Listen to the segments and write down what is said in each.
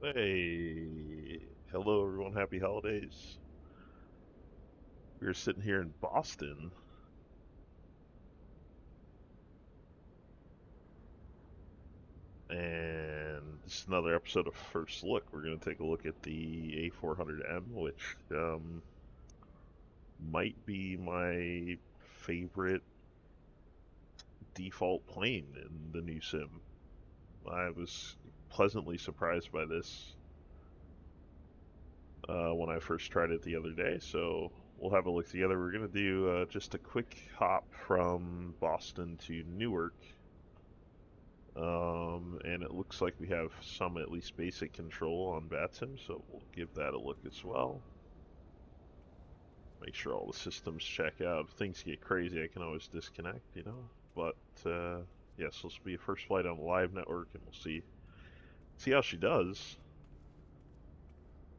Hey, hello everyone, happy holidays. We're sitting here in Boston, and this is another episode of First Look. We're going to take a look at the A400M, which might be my favorite default plane in the new sim. I was pleasantly surprised by this when I first tried it the other day, so we'll have a look together. We're going to do just a quick hop from Boston to Newark. And it looks like we have some at least basic control on Vatsim, so we'll give that a look as well. Make sure all the systems check out. If things get crazy, I can always disconnect, you know. But yes, this will be a first flight on the live network, and we'll see how she does.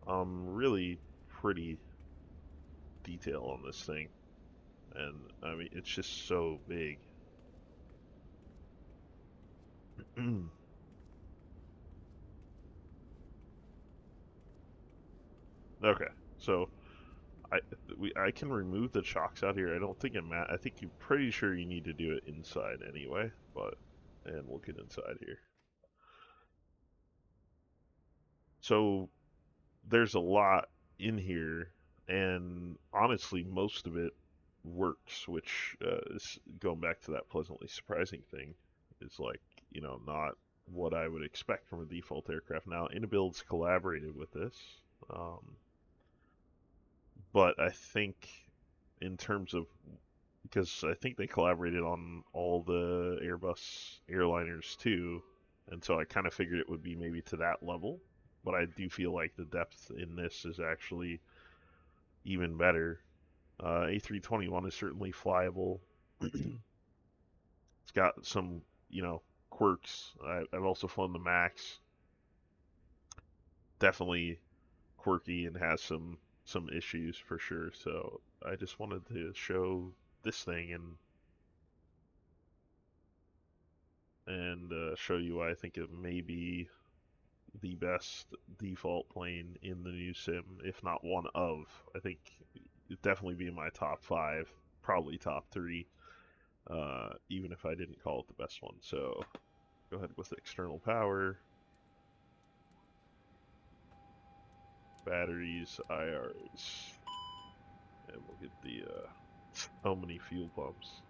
Really pretty detail on this thing, and I mean it's just so big. Okay, so I can remove the chocks out here. I don't think I think you're pretty sure you need to do it inside anyway, but and we'll get inside here. So there's a lot in here, and honestly, most of it works, which is going back to that pleasantly surprising thing. Is like not what I would expect from a default aircraft. Now, Inabuild's collaborated with this, um, but I think in terms of because I think they collaborated on all the Airbus airliners too, and so I kind of figured it would be maybe to that level. But I do feel like the depth in this is actually even better. A321 is certainly flyable. It's got some, quirks. I've also flown the Max. Definitely quirky and has some issues for sure. So I just wanted to show this thing and show you why I think it may be the best default plane in the new sim, if not one of. I think it'd definitely be in my top five, probably top three, even if I didn't call it the best one. So go ahead with external power, batteries, IRs, and we'll get the how many fuel pumps.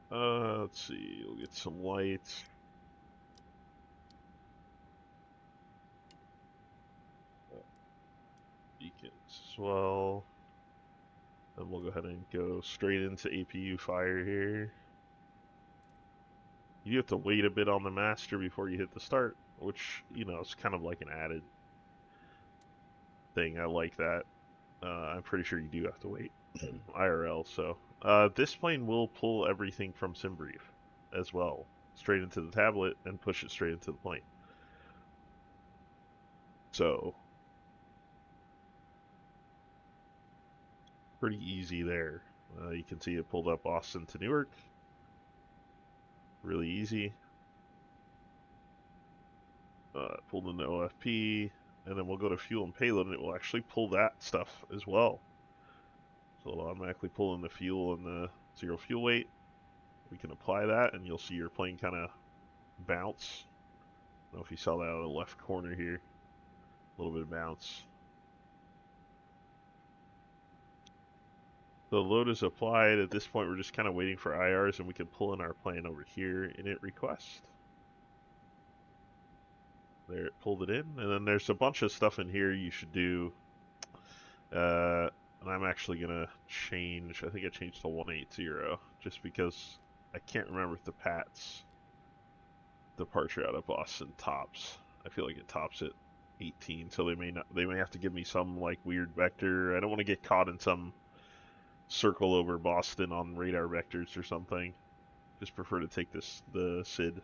Let's see, we'll get some lights. Beacons as well. And we'll go ahead and go straight into APU fire here. You have to wait a bit on the master before you hit the start, which, is kind of like an added thing. I like that. I'm pretty sure you do have to wait IRL. So this plane will pull everything from SimBrief as well, straight into the tablet and push it straight into the plane. So pretty easy there. You can see it pulled up Boston to Newark. Really easy. Pulled into OFP, and then we'll go to fuel and payload, and it will actually pull that stuff as well. So it'll automatically pull in the fuel and the zero fuel weight. We can apply that, and you'll see your plane kind of bounce. I don't know if you saw that out of the left corner here. A little bit of bounce. The load is applied. At this point, we're just kind of waiting for IRs, and we can pull in our plane over here in it request. There, it pulled it in. And then there's a bunch of stuff in here you should do. And I'm actually going to change. I think I changed to 180 just because I can't remember if the PAT's departure out of Boston tops. I feel like it tops at 18, so they may have to give me some like weird vector. I don't want to get caught in some circle over Boston on radar vectors or something. Just prefer to take the SID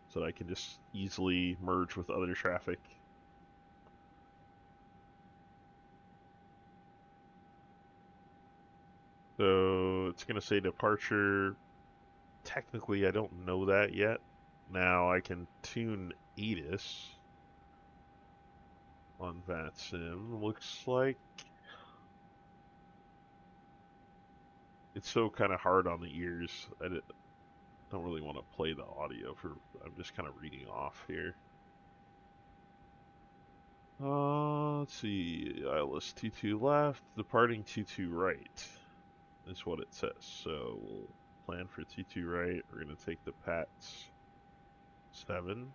so that I can just easily merge with other traffic. So it's going to say departure. Technically, I don't know that yet. Now I can tune ATIS on Vatsim. Looks like it's so kind of hard on the ears. Don't really want to play the audio for. I'm just kind of reading off here. Let's see. ILS 22 left, departing 22 right is what it says. So we'll plan for 22 right. We're going to take the PATS 7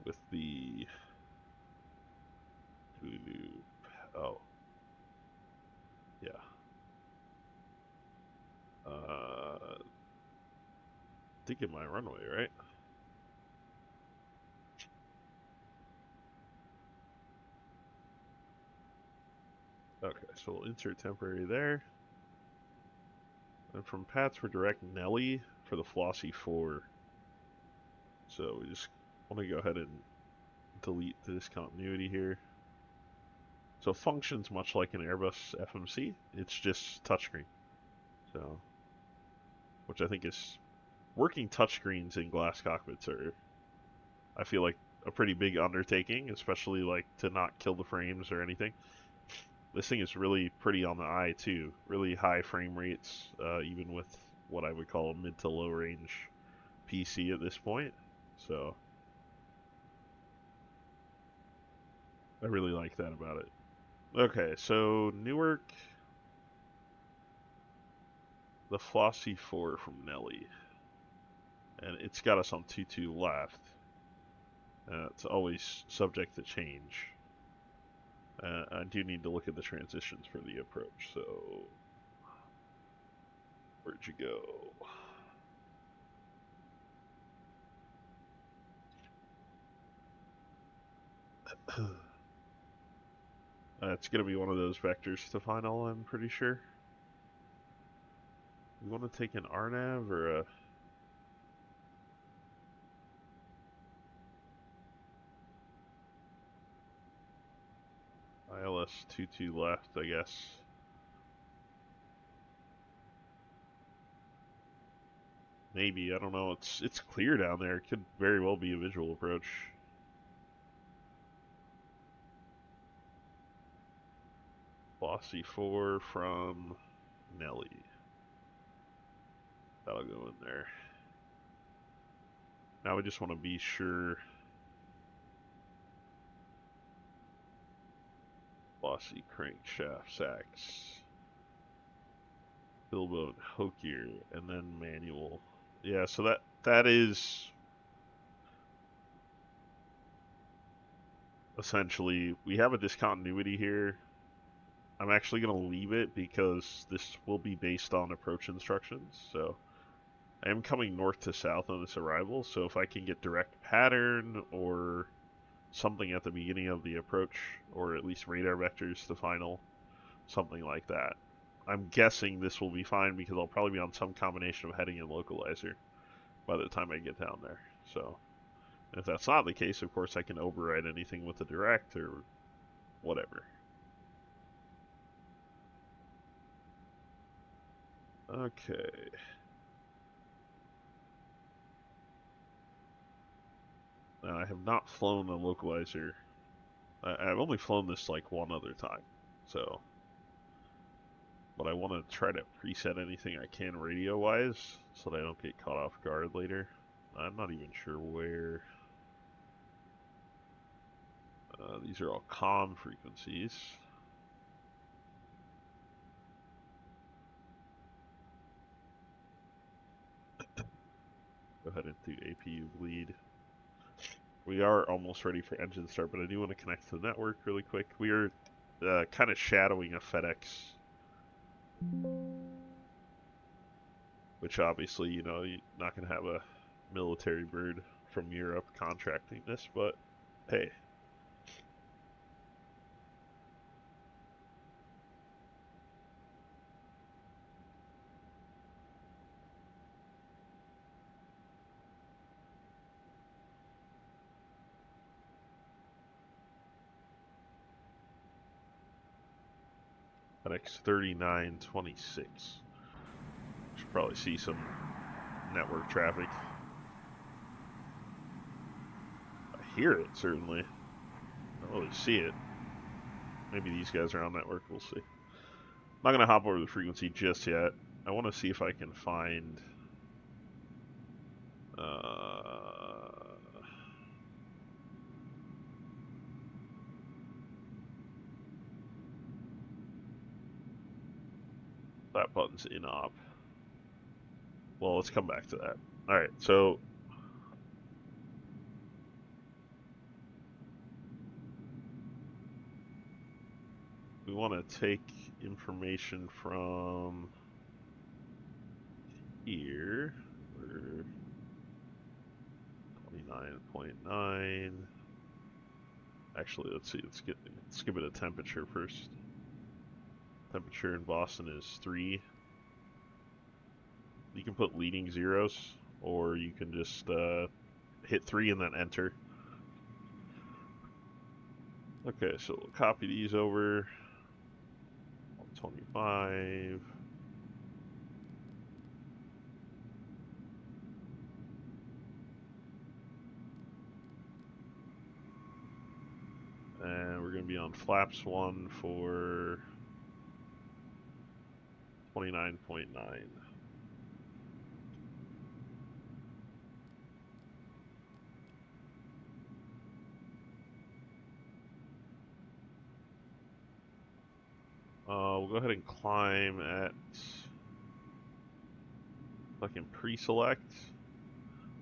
with the. Oh, yeah. Thinking my runway, right? Okay, so we'll insert temporary there. And from Pats, we're direct Nelly for the Flossy 4. So we just want to go ahead and delete the discontinuity here. So it functions much like an Airbus FMC. It's just touchscreen. So, which I think is working touchscreens in glass cockpits are, I feel like, a pretty big undertaking, especially like to not kill the frames or anything. This thing is really pretty on the eye too. Really high frame rates, even with what I would call a mid to low range PC at this point. So I really like that about it. Okay, so Newark, the Flossy 4 from Nelly, and it's got us on 2-2 left. It's always subject to change. I do need to look at the transitions for the approach. So where'd you go? It's going to be one of those vectors to final, I'm pretty sure. You want to take an RNAV or a... ILS 22 left, I guess. Maybe, I don't know. It's clear down there. It could very well be a visual approach. Bossy 4 from Nelly. That'll go in there. Now we just want to be sure. Bossy crankshaft sacks. Bilbo and Hokier, and then manual. Yeah, so that is essentially, we have a discontinuity here. I'm actually going to leave it because this will be based on approach instructions. So I am coming north to south on this arrival, so if I can get direct pattern or something at the beginning of the approach, or at least radar vectors to final, something like that. I'm guessing this will be fine because I'll probably be on some combination of heading and localizer by the time I get down there. So if that's not the case, of course I can override anything with the direct or whatever. Okay. Now I have not flown a localizer. I've only flown this like one other time. So, but I want to try to preset anything I can radio-wise so that I don't get caught off guard later. I'm not even sure where. These are all comm frequencies. Go ahead and do APU bleed. We are almost ready for engine start, but I do want to connect to the network really quick. We are kind of shadowing a FedEx, which obviously, you know, you're not going to have a military bird from Europe contracting this, but hey. FedEx 3926. Should probably see some network traffic. I hear it, certainly. I don't really see it. Maybe these guys are on network, we'll see. I'm not going to hop over the frequency just yet. I want to see if I can find... that button's in op. Well, let's come back to that. Alright, so... we want to take information from here. We're 29.9. Actually, let's see. Let's give it a temperature first. Temperature in Boston is 3. You can put leading zeros, or you can just hit 3 and then enter. Okay, so we'll copy these over. 125. And we're going to be on flaps 1 for 29.9. We'll go ahead and climb at fucking pre-select.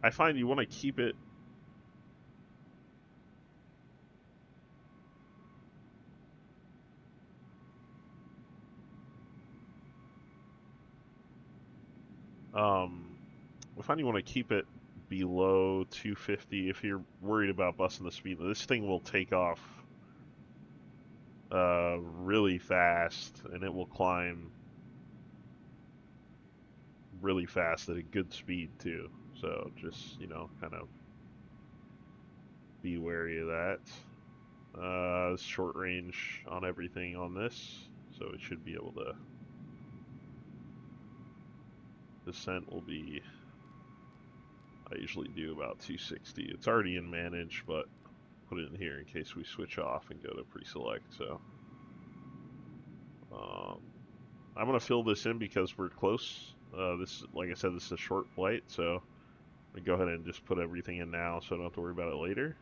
I find you want to keep it I find you want to keep it below 250 if you're worried about busting the speed. This thing will take off really fast, and it will climb really fast at a good speed too. So just, you know, kind of be wary of that. Short range on everything on this, so it should be able to... descent will be... I usually do about 260. It's already in manage, but put it in here in case we switch off and go to pre-select. So I'm gonna fill this in because we're close. This, like I said, this is a short flight, so we go ahead and just put everything in now, so I don't have to worry about it later.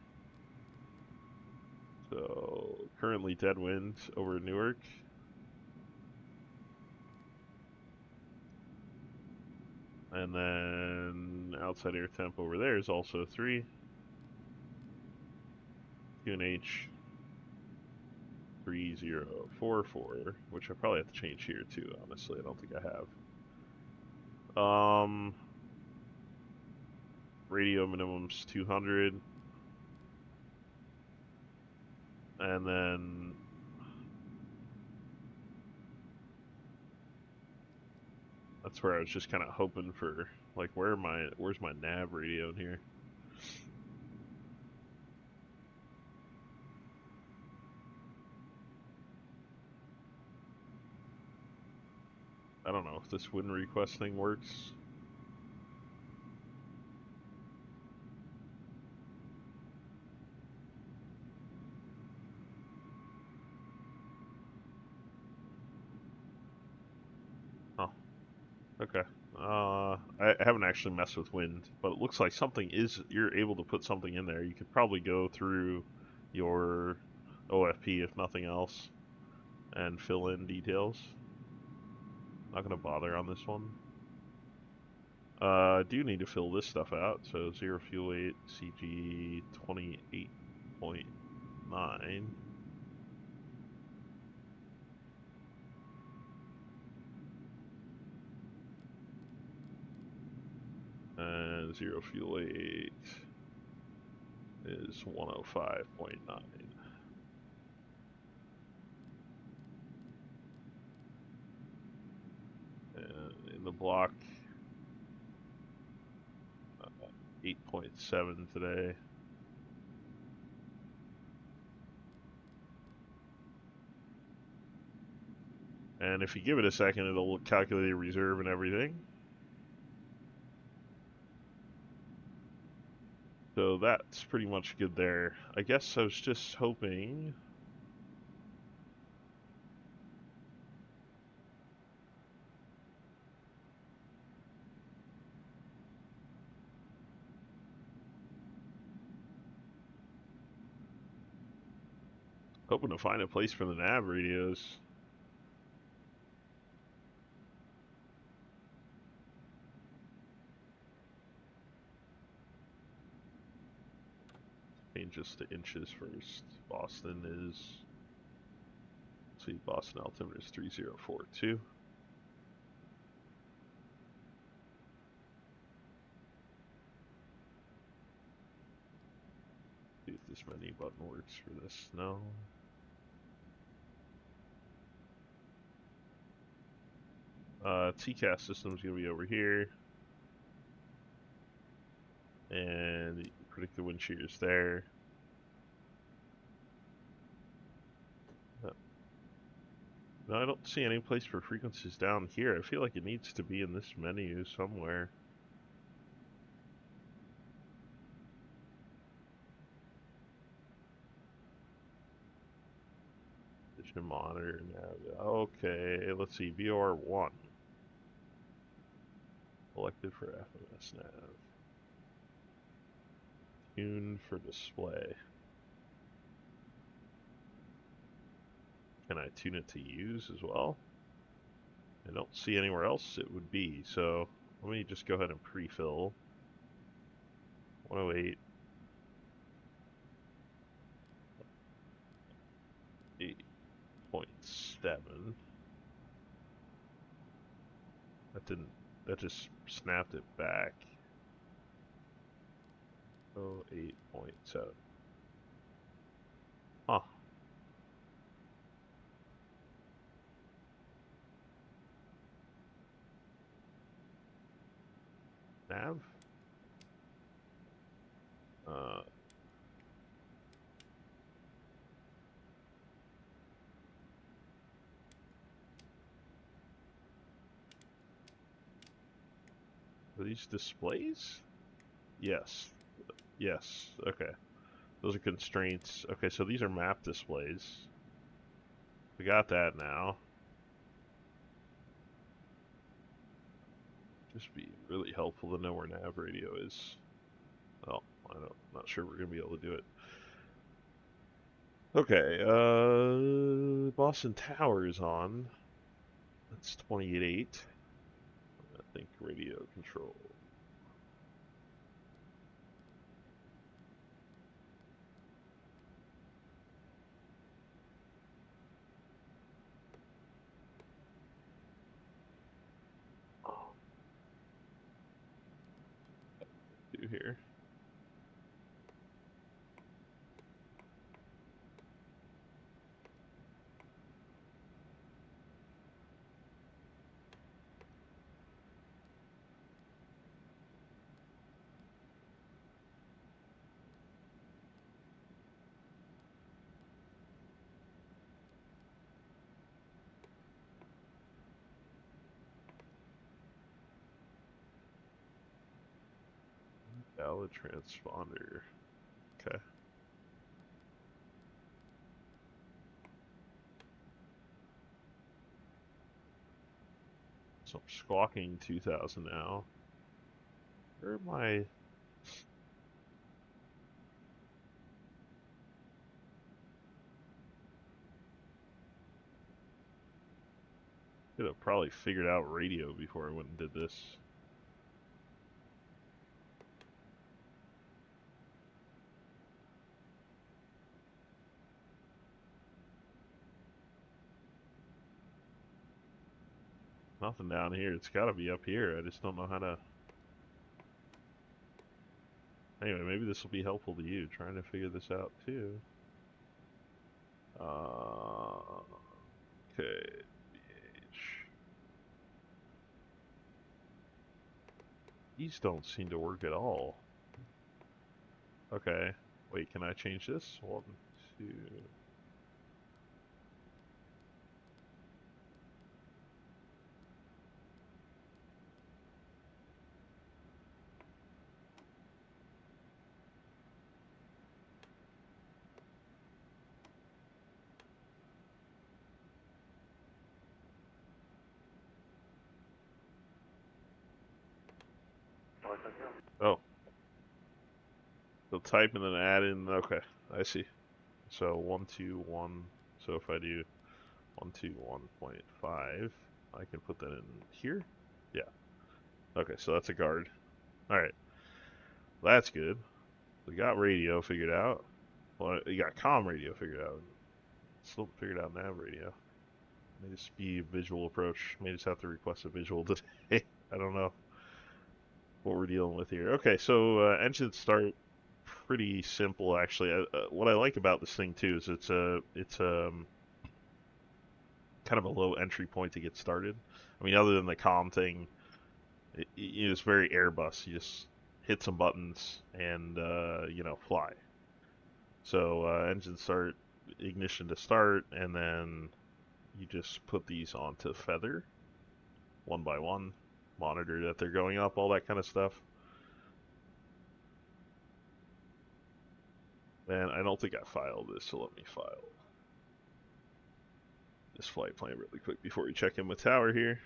So currently dead wind over Newark. And then outside air temp over there is also 3. QNH 3044, which I probably have to change here too, honestly. I don't think I have. Radio minimum's 200. And then that's where I was just kind of hoping for, like, where's my nav radio in here? I don't know if this wind request thing works. Oh, okay. I haven't actually messed with wind, but it looks like something is, you're able to put something in there. You could probably go through your OFP, if nothing else, and fill in details. Not gonna bother on this one. I do need to fill this stuff out, so 0 fuel weight, CG 28.9. And 0 fuel weight is 105.9. And in the block, 8.7 today. And if you give it a second, it'll calculate your reserve and everything. So that's pretty much good there. I guess I was just hoping... hoping to find a place for the nav radios. Change this to inches first. Boston is... let's see, Boston altimeter is 3042. See if this menu button works for this. No. TCAS system is going to be over here. And predict the wind shears there. No, I don't see any place for frequencies down here. I feel like it needs to be in this menu somewhere. Vision monitor, nav. Okay, let's see. VOR1. Selected for FMS nav. Tuned for display. Can I tune it to use as well? I don't see anywhere else it would be, so let me just go ahead and pre-fill. 108. 8.7. That just snapped it back. Oh, 8.7. Huh. Nav? Are these displays? Yes. Yes. Okay. Those are constraints. Okay, so these are map displays. We got that now. Just be really helpful to know where nav radio is. Well, I'm not sure we're gonna be able to do it. Okay, Boston Tower is on. That's 28.8. I think radio control. Do here. Valid transponder. Okay. So I'm squawking 2000 now. Where am I? Could have probably figured out radio before I went and did this. Nothing down here. It's got to be up here. I just don't know how to... Anyway, maybe this will be helpful to you, trying to figure this out too. Okay, BH. These don't seem to work at all. Okay, wait, can I change this? 1, 2... Oh. So type and then add in, okay, I see. So 121, so if I do 121.5, I can put that in here? Yeah. Okay, so that's a guard. Alright. That's good. We got radio figured out. Well, you got comm radio figured out. Still figured out nav radio. May just be a visual approach. May just have to request a visual today. I don't know what we're dealing with here. Okay, so engine start, pretty simple actually. What I like about this thing too is it's kind of a low entry point to get started. I mean, other than the comm thing, it's very Airbus. You just hit some buttons and fly. So engine start, ignition to start, and then you just put these onto feather one by one, monitor that they're going up, all that kind of stuff. And I don't think I filed this, so let me file this flight plan really quick before we check in with tower here.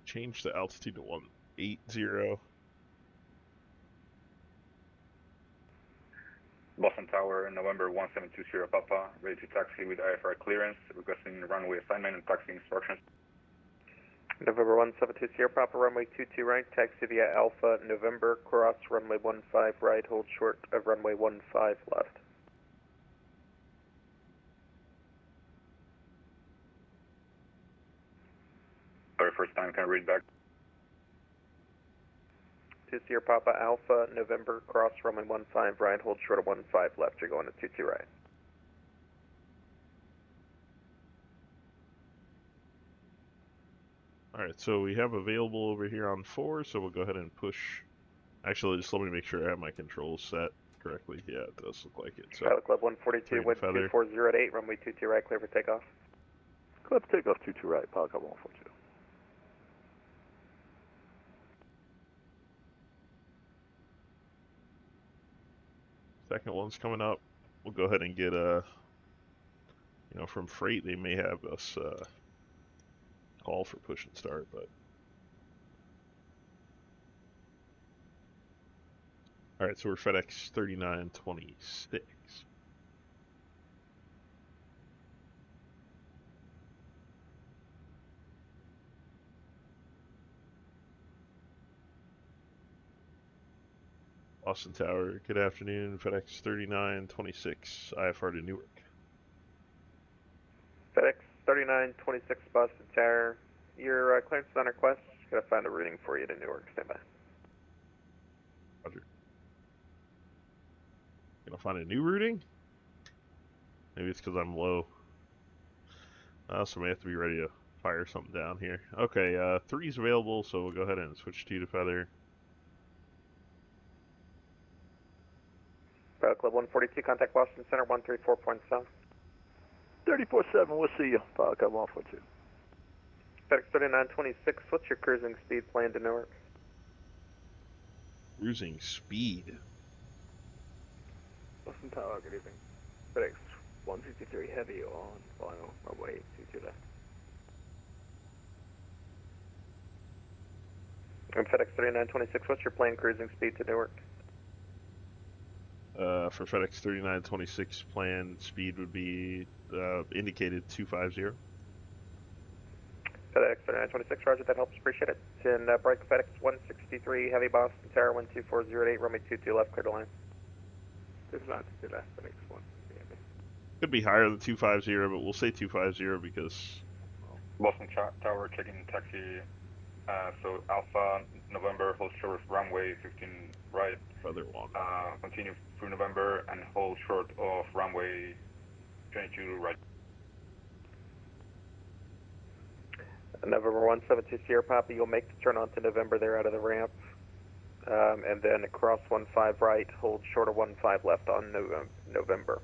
Change the altitude to 180. Boston Tower, November 1720 Papa, ready to taxi with IFR clearance, requesting runway assignment and taxi instructions. November 1720 Papa, runway 22 right, taxi via Alpha, November, cross runway 15 right, hold short of runway 15 left. Sorry, first time, can I read back? 20 Papa, Alpha, November, cross runway 15 right, hold short of 15 left, you're going to 22 right. Alright, so we have available over here on 4, so we'll go ahead and push. Actually, just let me make sure I have my controls set correctly. Yeah, it does look like it. So, Pilot Club 142, wind 2408, runway 22 right, clear for takeoff. Clear for takeoff 22 right, Pilot Club 142. Second one's coming up. We'll go ahead and get from freight, they may have us call for push and start, but. Alright, so we're FedEx 3926. Boston Tower, good afternoon. FedEx 3926, IFR to Newark. FedEx 3926 Boston Tower, your clearance is on request. Gotta find a routing for you to Newark. Stand by. Roger. Gonna find a new routing? Maybe it's because I'm low. So may have to be ready to fire something down here. Okay, 3's available, so we'll go ahead and switch 2 to feather. Pilot Club 142, contact Boston Center 134.7. 34-7, we'll see you. Pilot Club 142. FedEx 3926, what's your cruising speed planned to Newark? Cruising speed. Boston Tower, good evening. FedEx 153 heavy on final runway 22 left. And FedEx 3926, what's your planned cruising speed to Newark? For FedEx 3926, planned speed would be indicated 250. FedEx 3926, roger, that helps, appreciate it. And break FedEx 163, heavy Boston Tower 12408, runway 22 left, clear to land. This is not to left, FedEx 163 heavy. Could be higher than 250, but we'll say 250 because... Boston Tower, checking taxi, so Alpha, November, hold short runway 15 right. Feather 1. Continue through November and hold short of runway 22 right. November 172 Sierra Papa, you'll make the turn onto November there out of the ramp. And then cross 15 right, hold short of 15 left on November.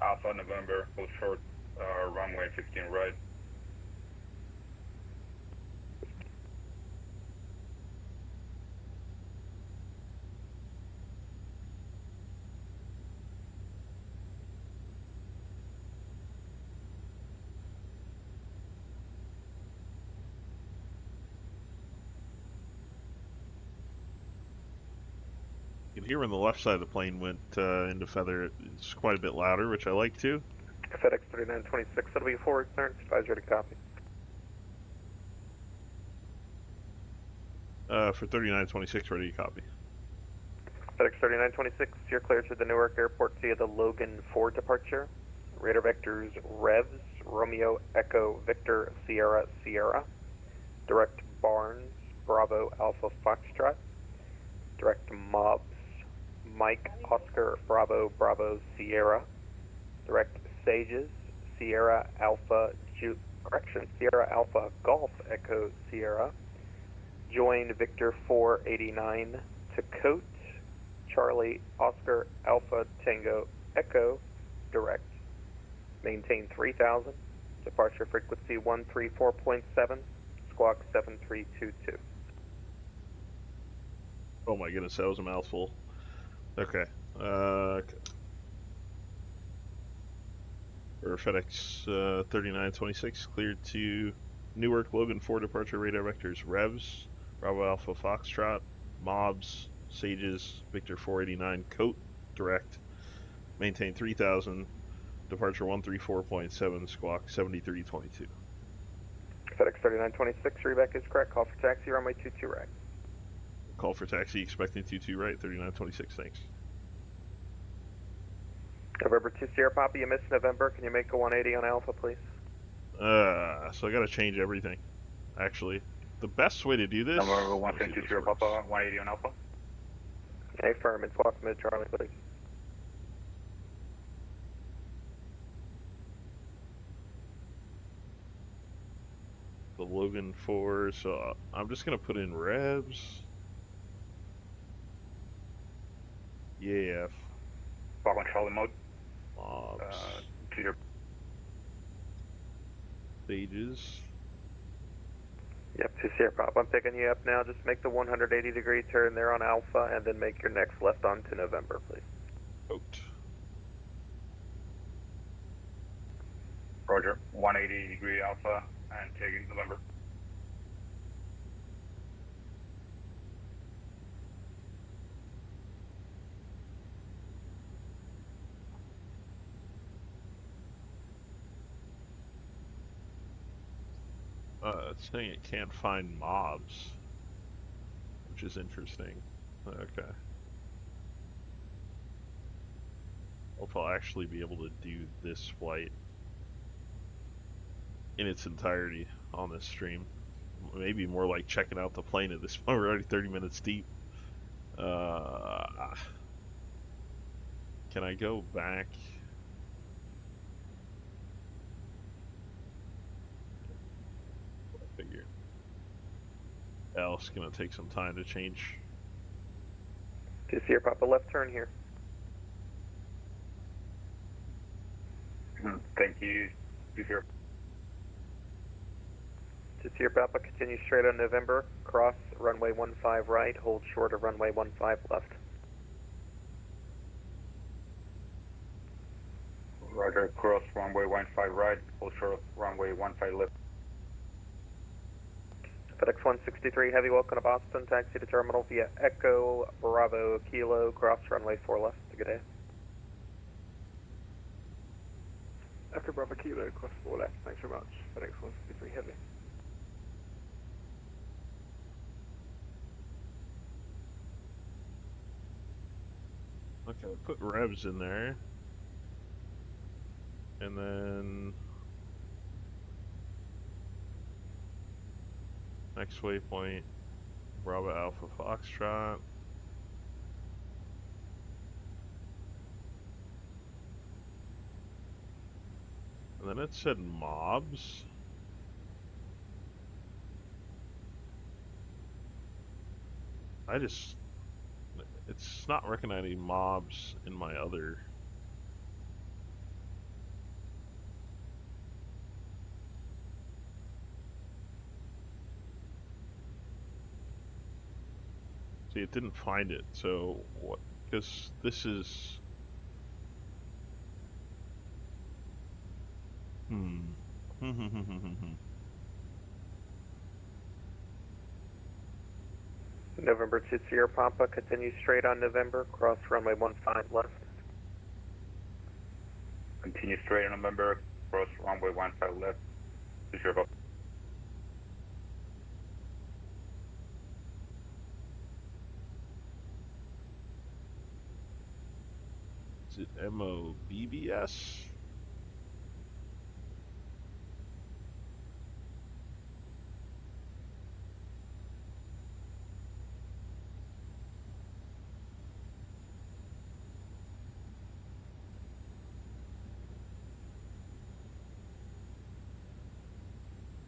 Alpha November, hold short, runway 15 right. You can hear when the left side of the plane went into feather. It's quite a bit louder, which I like too. FedEx 3926, it'll be forward clearance, advisory to copy. For 3926, ready to copy. FedEx 3926, you're clear to the Newark Airport via the Logan 4 departure. Radar vectors Revs, Romeo Echo Victor Sierra Sierra. Direct Barnes, Bravo Alpha Foxtrot. Direct Mobs, Mike Oscar Bravo Bravo Sierra. Direct Sages, Sierra Alpha Sierra Alpha Golf Echo Sierra. Join Victor 489 to Cote, Charlie Oscar Alpha Tango Echo, direct. Maintain 3000, departure frequency 134.7, squawk 7322. Oh my goodness, that was a mouthful. Okay. Okay. For FedEx 3926, cleared to Newark Logan 4 departure radar vectors Revs, Bravo Alpha Foxtrot, Mobs, Sages, Victor 489, Cote, direct. Maintain 3000, departure 134.7, squawk 7322. FedEx 3926, reback is correct. Call for taxi, runway 22 right. Call for taxi, expecting 22 right, 3926, thanks. November 2 Sierra Papa, you missed November. Can you make a 180 on Alpha, please? So I gotta change everything. Actually, the best way to do this. Number 172 Sierra Papa, 180 on Alpha. A firm and squawk mid Charlie, please. The Logan 4, so I'm just gonna put in Revs. Yeah. Squawk on Charlie mode. Mobs. To your Stages. Yep, 2 Sierra Papa, I'm picking you up now. Just make the 180 degree turn there on Alpha and then make your next left onto November, please. Coat. Roger, 180 degree Alpha and take November. It's saying it can't find mobs, which is interesting. Okay. Hope I'll actually be able to do this flight in its entirety on this stream. Maybe more like checking out the plane at this point. We're already 30 minutes deep. Can I go back? I figure. It's gonna take some time to change. 2 Sierra Papa, left turn here. Thank you. 2 Sierra. 2 Sierra Papa, continue straight on November. Cross runway 15 right. Hold short of runway 15 left. Roger, cross runway 15 right. Hold short runway 15 left. FedEx 163, heavy welcome to Boston. Taxi to terminal via Echo Bravo Kilo. Cross runway 4 left. Good day. Echo Bravo Kilo, cross 4 left. Thanks very much. FedEx 163 heavy. Okay, put revs in there. And then next waypoint, Bravo Alpha Foxtrot. And then it said mobs. It's not recognizing mobs in my other. See, it didn't find it. So what? Because this is. Hmm. November 2 Sierra Papa, continue straight on November, cross runway 15 left. Continue straight on November, cross runway 15 left, 2 Sierra Papa. Is it MOBBS?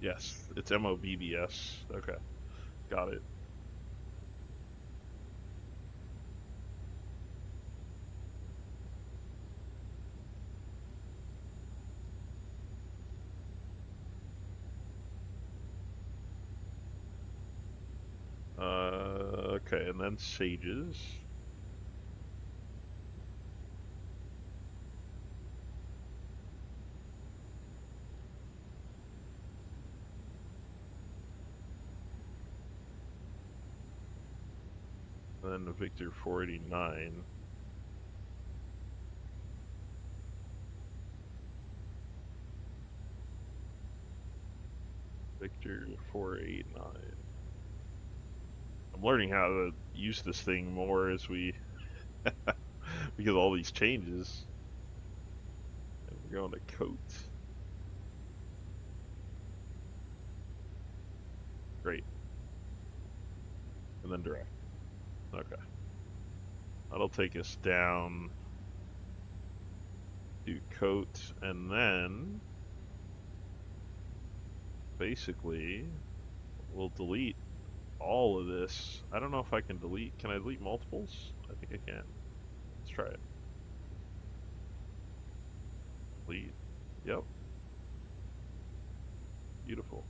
Yes, it's MOBBS. Okay, got it. Okay, and then Sages. And then the Victor 489. Victor 489. I'm learning how to use this thing more as we because of all these changes. And we're going to coat. Great. And then direct. Okay. That'll take us down to coat, and then basically we'll delete all of this. I don't know if I can delete. Can I delete multiples? I think I can. Let's try it. Delete. Yep. Beautiful.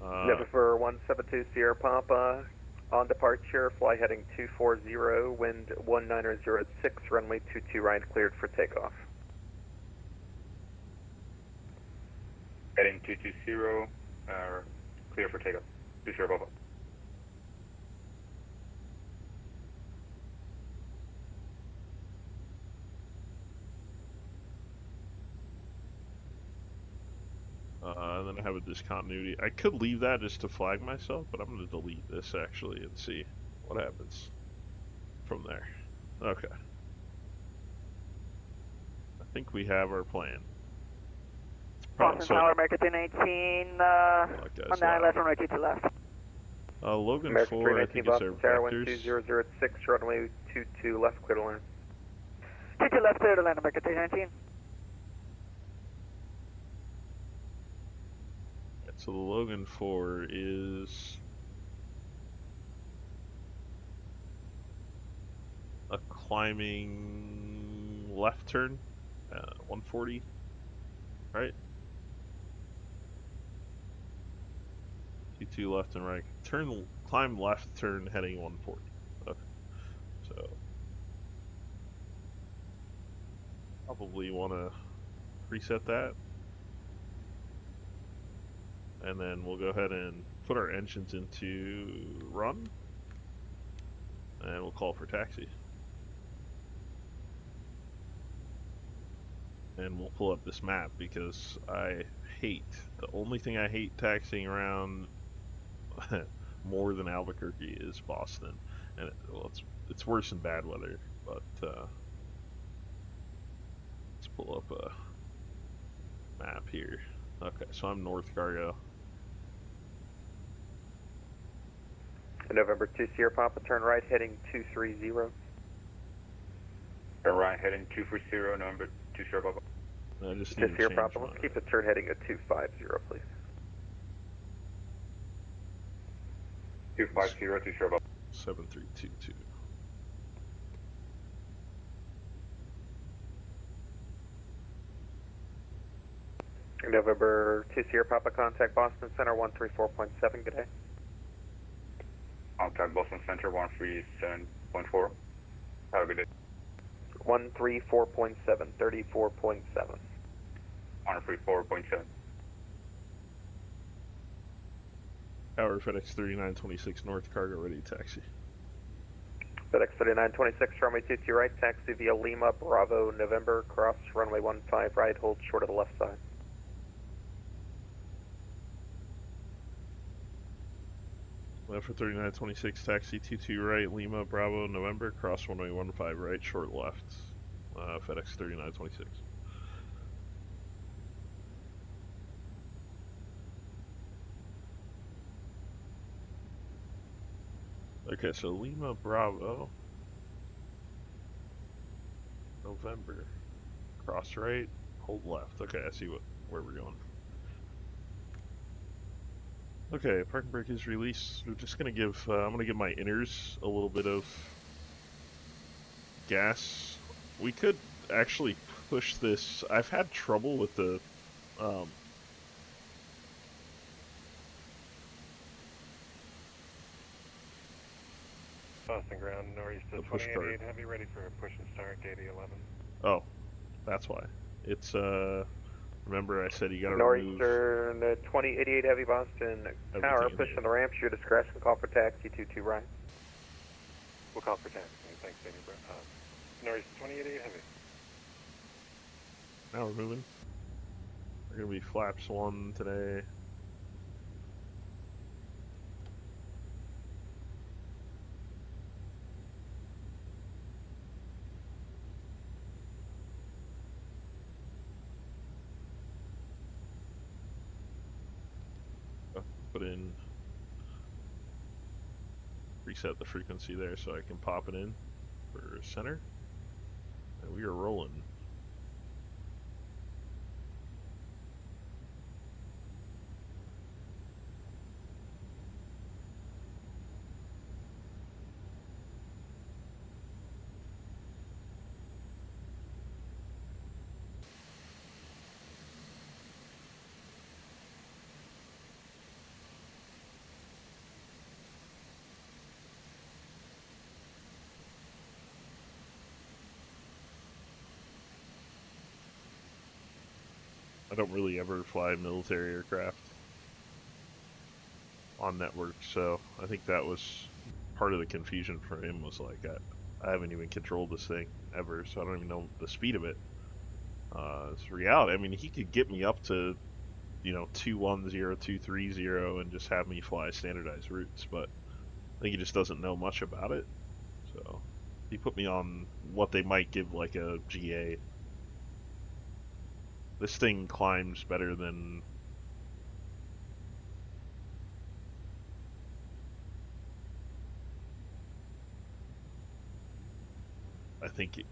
November 172 Sierra Papa, on departure, fly heading 240, wind 1906, runway 22 right, cleared for takeoff. Heading 220, clear for takeoff, 2 Sierra Papa. And then I have a discontinuity. I could leave that just to flag myself, but I'm going to delete this actually and see what happens from there. Okay. I think we have our plan. Boston Tower, America 319, on the left, runway 22 left. Logan America 4, I 319 think, is our Boston Tower, vectors. 12006, runway 22 left, clear to land. 22 left, clear to land, America 319. So the Logan 4 is a climbing left turn, 140, right? 22 left and right. Climb left turn heading 140. Okay. So probably want to preset that. And then we'll go ahead and put our engines into run. And we'll call for taxi. And we'll pull up this map because the only thing I hate taxiing around more than Albuquerque is Boston. And it's worse in bad weather, but let's pull up a map here. Okay, so I'm North Cargo. November 2 Sierra Papa, turn right heading 230. Turn right heading 240, November 2 Sierra Papa. I just 2 need to Sierra change Papa, let's keep the turn heading at 250, please. 250, 2 Sierra Papa. 7322. November 2 Sierra Papa, contact Boston Center 134.7, good day. contact Boston Center 137.4. Have a good day. 134.7, 34.7. 134.7. Tower FedEx 3926 North, cargo ready taxi. FedEx 3926, runway 22 right, taxi via Lima, Bravo, November, cross runway 15 right, hold short of the left side. Left for 3926, taxi 22 right, Lima, Bravo, November, cross runway 15 right, short left. FedEx 3926. Okay, so Lima, Bravo, November, cross right, hold left. Okay, I see where we're going. Okay, parking brake is released. We're just gonna give, I'm gonna give my inners a little bit of gas. We could actually push this. I've had trouble with the, Boston ground, northeast to 2088, heavy, ready for a push and start, gate 11. Oh, that's why. It's, remember I said you gotta remove Northeastern 2088 heavy, Boston Tower, push on the ramp, your discretion, call for taxi 22 right. We'll call for taxi, thanks, Danny. Northeast 2088 heavy. Now we're moving. We're gonna be flaps 1 today. Put in, reset the frequency there so I can pop it in for center. And we are rolling. I don't really ever fly military aircraft on network, so I think that was part of the confusion for him, was like, I haven't even controlled this thing ever, so I don't even know the speed of it. It's reality. I mean, he could get me up to, 210, 230 and just have me fly standardized routes, but I think he just doesn't know much about it. So he put me on what they might give like a GA. This thing climbs better than I think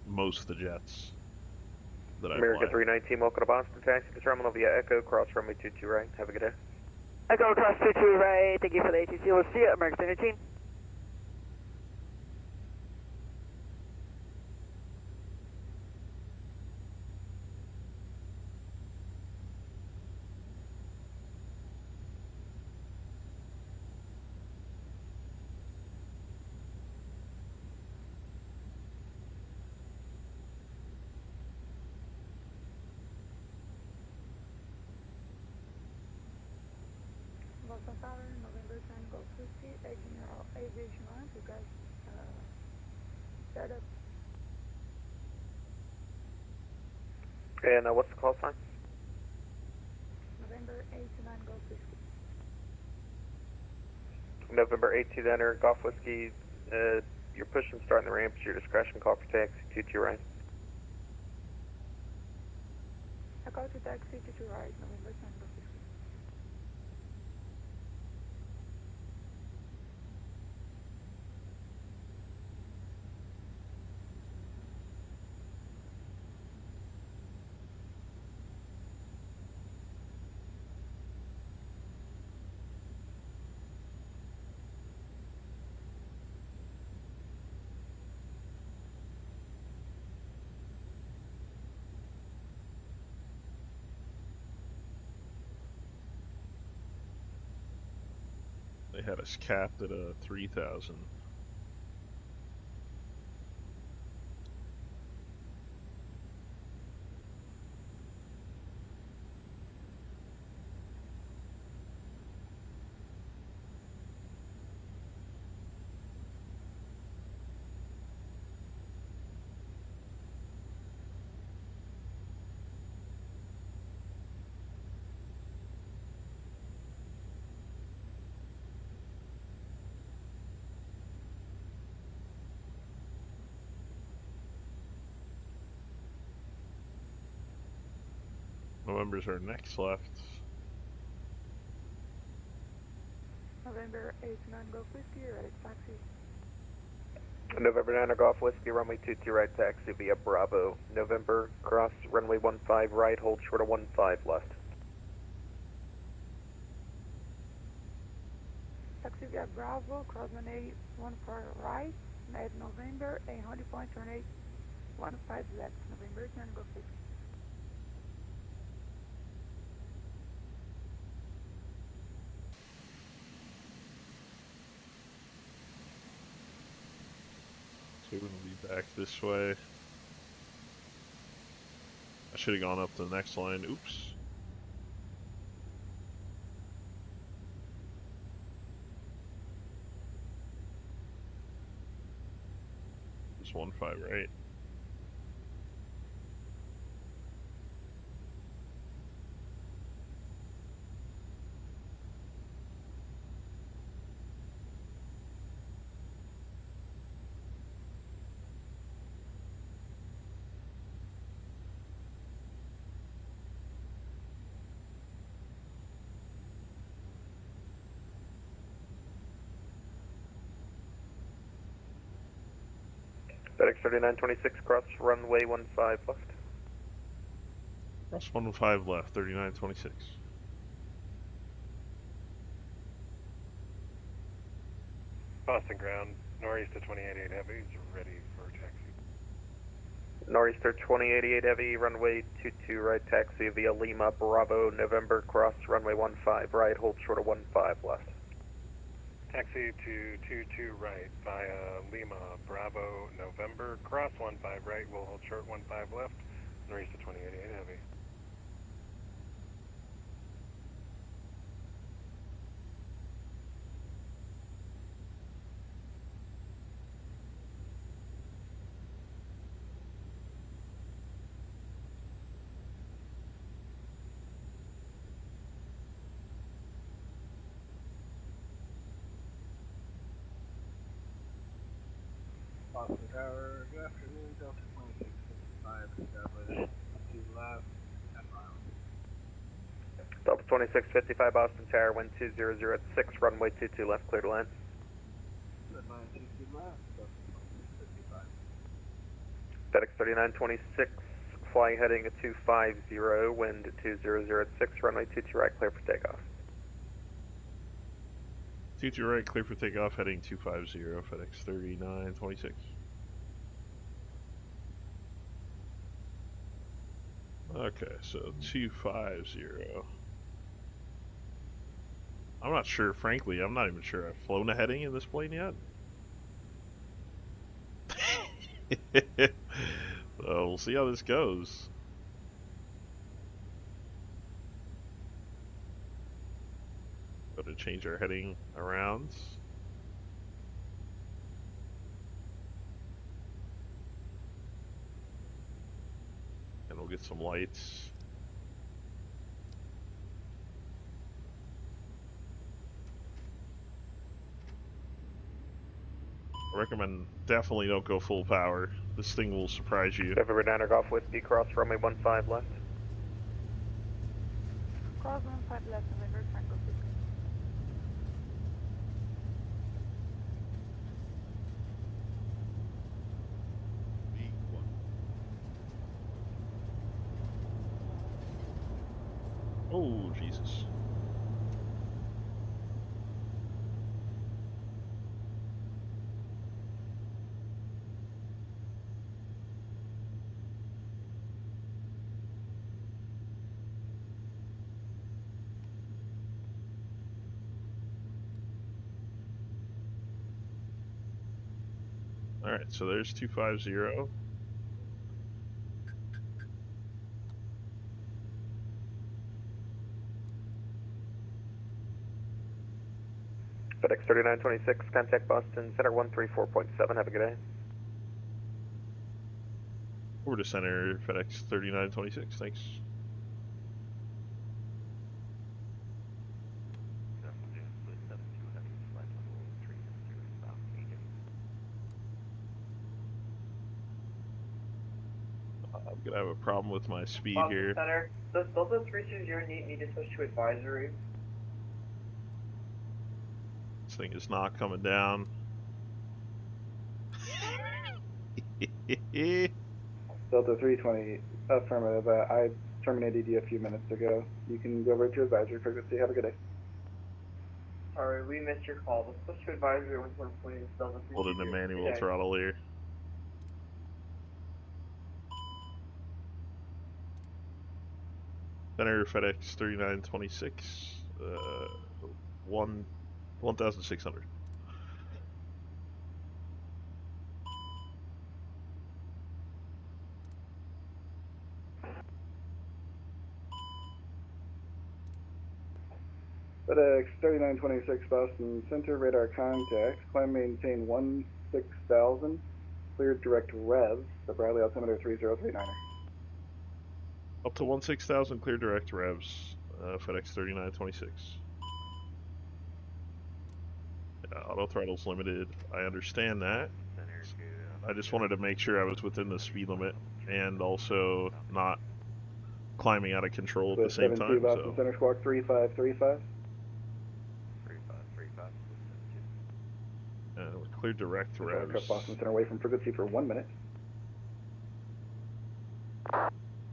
most of the jets that I America fly. 319, welcome to Boston, taxi to terminal via Echo, cross runway 22 right. Have a good day. Echo, cross 22 right, thank you for the ATC. We'll see you at America 319. Boston Tower, November 10, Golf Whiskey, General Aviation Lounge, you guys set up. And what's the call sign? November 829, Golf Whiskey. November 8 to enter, Golf Whiskey, you're pushing, starting the ramp, it's your discretion, call for taxi 22 right. I call to taxi 22 right, November 10, Golf Whiskey. They had us capped at a 3,000. November's our next left. November 89 Golf Whiskey, right taxi. November 9 Golf Whiskey, runway 22 right taxi via Bravo. November, cross runway 15 right, hold short of 15 left. Taxi via Bravo, cross runway 15 right, Med November, 800 point, turn 815 left. November 9 Golf Whiskey. So we're going to be back this way. I should have gone up to the next line. Oops. Just 15 right. FedEx 3926, cross runway 15 left. Cross 15 left, 3926. Boston ground, Northeaster 2088 Heavy is ready for taxi. Northeaster 2088 Heavy, runway 22 right taxi via Lima, Bravo, November, cross runway 15 right, hold short of 15 left. Taxi to 22 right via Lima, Bravo, November, cross 15 right, we'll hold short 15 left, Northeaster 2088 Heavy. Boston Tower, good afternoon, Delta 2655 established, 2 left, FIL. Delta 2655 Boston Tower, wind 2006, runway 22 left, clear to land. Red line 22 left, Delta 2655. FedEx 3926, flying heading 250, wind 2006, runway 22 right, clear for takeoff. 22 right, clear for takeoff, heading 250, FedEx 3926. Okay, so 250. I'm not sure, frankly, I'm not even sure I've flown a heading in this plane yet. So we'll see how this goes. Go to change our heading around. And we'll get some lights. I recommend definitely don't go full power. This thing will surprise you. November 9 Golf Whiskey, cross runway 15 left. Cross 15 left, November 10 Golf Whiskey. Oh, Jesus. Alright, so there's 250. FedEx 3926, contact Boston Center 134.7. Have a good day. Over to center, FedEx 3926, thanks. I'm gonna have a problem with my speed Boston here. Center, does Delta 320 need to switch to advisory? This thing is not coming down. Delta 320, affirmative. I terminated you a few minutes ago. You can go over to advisory frequency. Have a good day. Sorry, we missed your call. Let's switch to advisory once we're please. Delta 320. Holding the manual throttle here. Center FedEx 3926, 1,600. FedEx 3926 Boston Center, radar contact. Climb maintain 16,000. Cleared direct revs. The Bradley altimeter 3039er. Up to 16,000 clear direct revs, FedEx 3926. Yeah, auto throttle's limited. I understand that. I just wanted to make sure I was within the speed limit and also not climbing out of control at the same time. Boston Center Squawk 3535. We're clear direct revs. Boston Center away from frequency for 1 minute.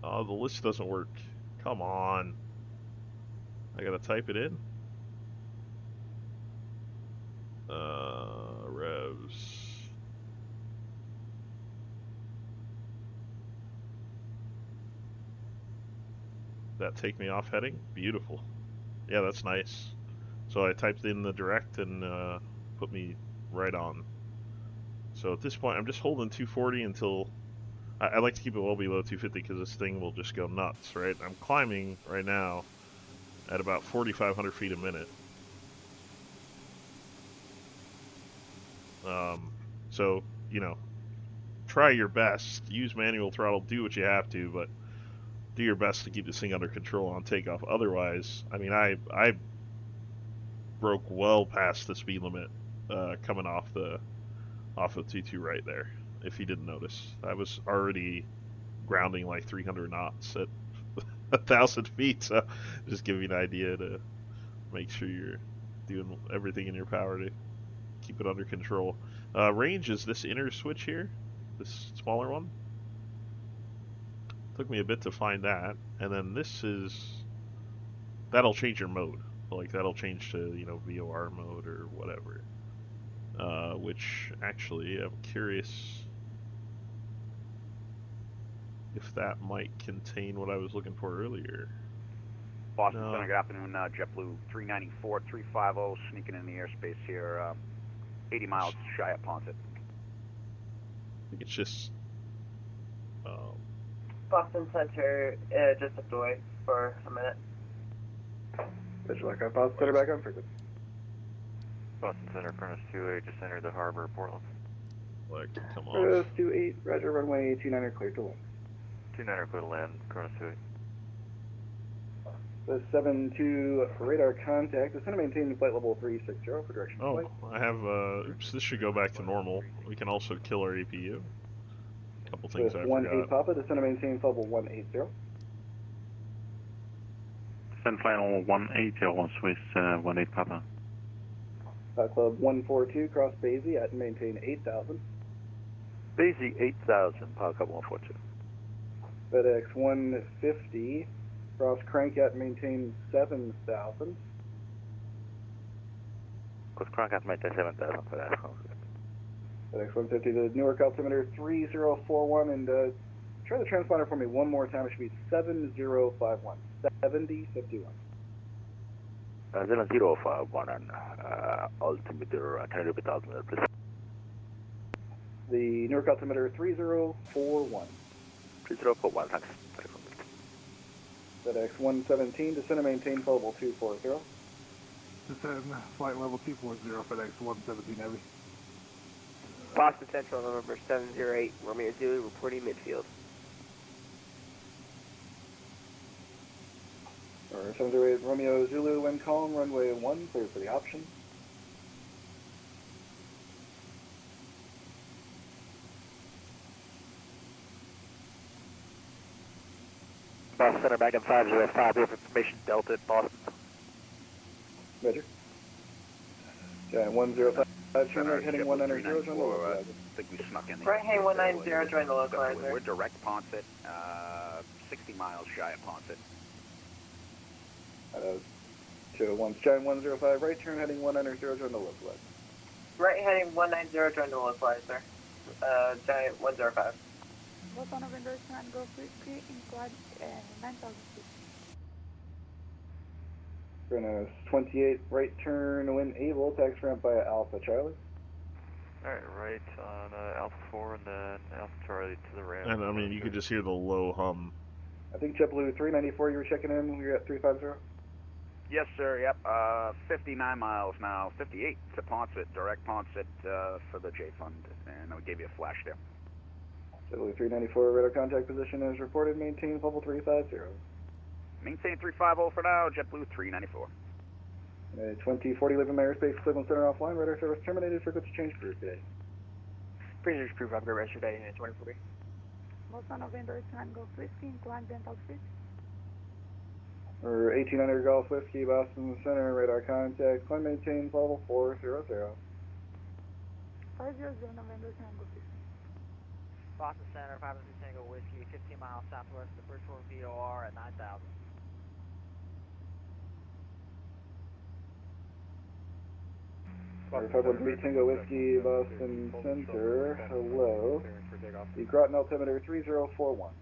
Oh, the list doesn't work. Come on. I gotta type it in. Revs. That take me off heading? Beautiful. Yeah, that's nice. So I typed in the direct and put me right on. So at this point, I'm just holding 240 until I like to keep it well below 250 because this thing will just go nuts, right? I'm climbing right now at about 4,500 feet a minute. So, you know, try your best. Use manual throttle, do what you have to, but do your best to keep this thing under control on takeoff. Otherwise, I mean, I broke well past the speed limit coming off of 22 right there, if you didn't notice. I was already grounding like 300 knots at 1,000 feet, so just give you an idea to make sure you're doing everything in your power to keep it under control. Range is this inner switch here, this smaller one. Took me a bit to find that, and then that'll change your mode. Like that'll change to, you know, VOR mode or whatever. Which actually, I'm curious if that might contain what I was looking for earlier. Boston Center, good afternoon. JetBlue 394, 350, sneaking in the airspace here, 80 miles shy of Ponset. I think it's just. Boston Center, just deploy for a minute. Visual aircraft, Boston Center back on frequency. Boston Center, Furnace 28, just entered the harbor of Portland. Like to come off. Furnace 28, roger, runway 29er cleared to land. 29er clear to land, Furnace 28. The 72 radar contact. Descend to maintain flight level 360 for direction of flight. I have, oops, this should go back to normal. We can also kill our APU. A couple things I forgot. 18 Papa, descend to maintain flight level 180. Descend final 180, Swiss 18 Papa. Club 142, cross Basie at and maintain 8,000. Basie 8,000, Power Club 142. FedEx 150, cross crank at and maintain 7,000. Cross crank at maintain 7,000 for that. FedEx 150 to Newark altimeter 3041, and try the transponder for me one more time. It should be 7051. 7051. 7051 and altimeter, can you repeat altimeter, please? The Newark altimeter 3041. 3041, thanks. FedEx 117, descend and maintain flight level 240. Descend flight level 240, FedEx 117 Heavy. Boston Central, November 708, Romeo Zulu, reporting midfield. Or 708 Romeo Zulu, wind calm, runway 1, clear for the option. Boston Center, back in 505, we have information Delta at Boston. Roger. Giant 105, turn right heading 190, join the localizer. I think we snuck in. Right heading 190, join the localizer. We're direct Ponset, 60 miles shy of Ponset. To one, Giant 105, right turn heading 190, join the localizer. Right heading 190, join the localizer. Giant 105. Boston November, and go quickly, incline 9,000 feet. Gonna 28, right turn, wind able, tax ramp by Alpha Charlie. Alright, right on Alpha 4 and then Alpha Charlie to the ramp. And I mean, you could just hear the low hum. I think JetBlue 394, you were checking in, you're at 350? Yes, sir, yep. 59 miles now, 58 to Ponset, direct Ponset for the J Fund, and I gave you a flash there. JetBlue 394, radar contact position is reported, maintain level 350. Maintain 350 for now, JetBlue 394. 2040, leaving my airspace, Cleveland Center offline, radar service terminated for good to change crew today. Prisoners crew, have a great rest of your day, 2040. Boston November, and go quickly, incline 10,000 feet. Or 1800 Golf Whiskey, Boston Center, radar contact, climb maintain level 400. 500 November, and go quickly. Boston Center, 503 Tango Whiskey, 15 miles southwest of the Bridgeport VOR at 9,000. Or 513 Tango Whiskey, Boston Center, hello. The Groton altimeter 3041.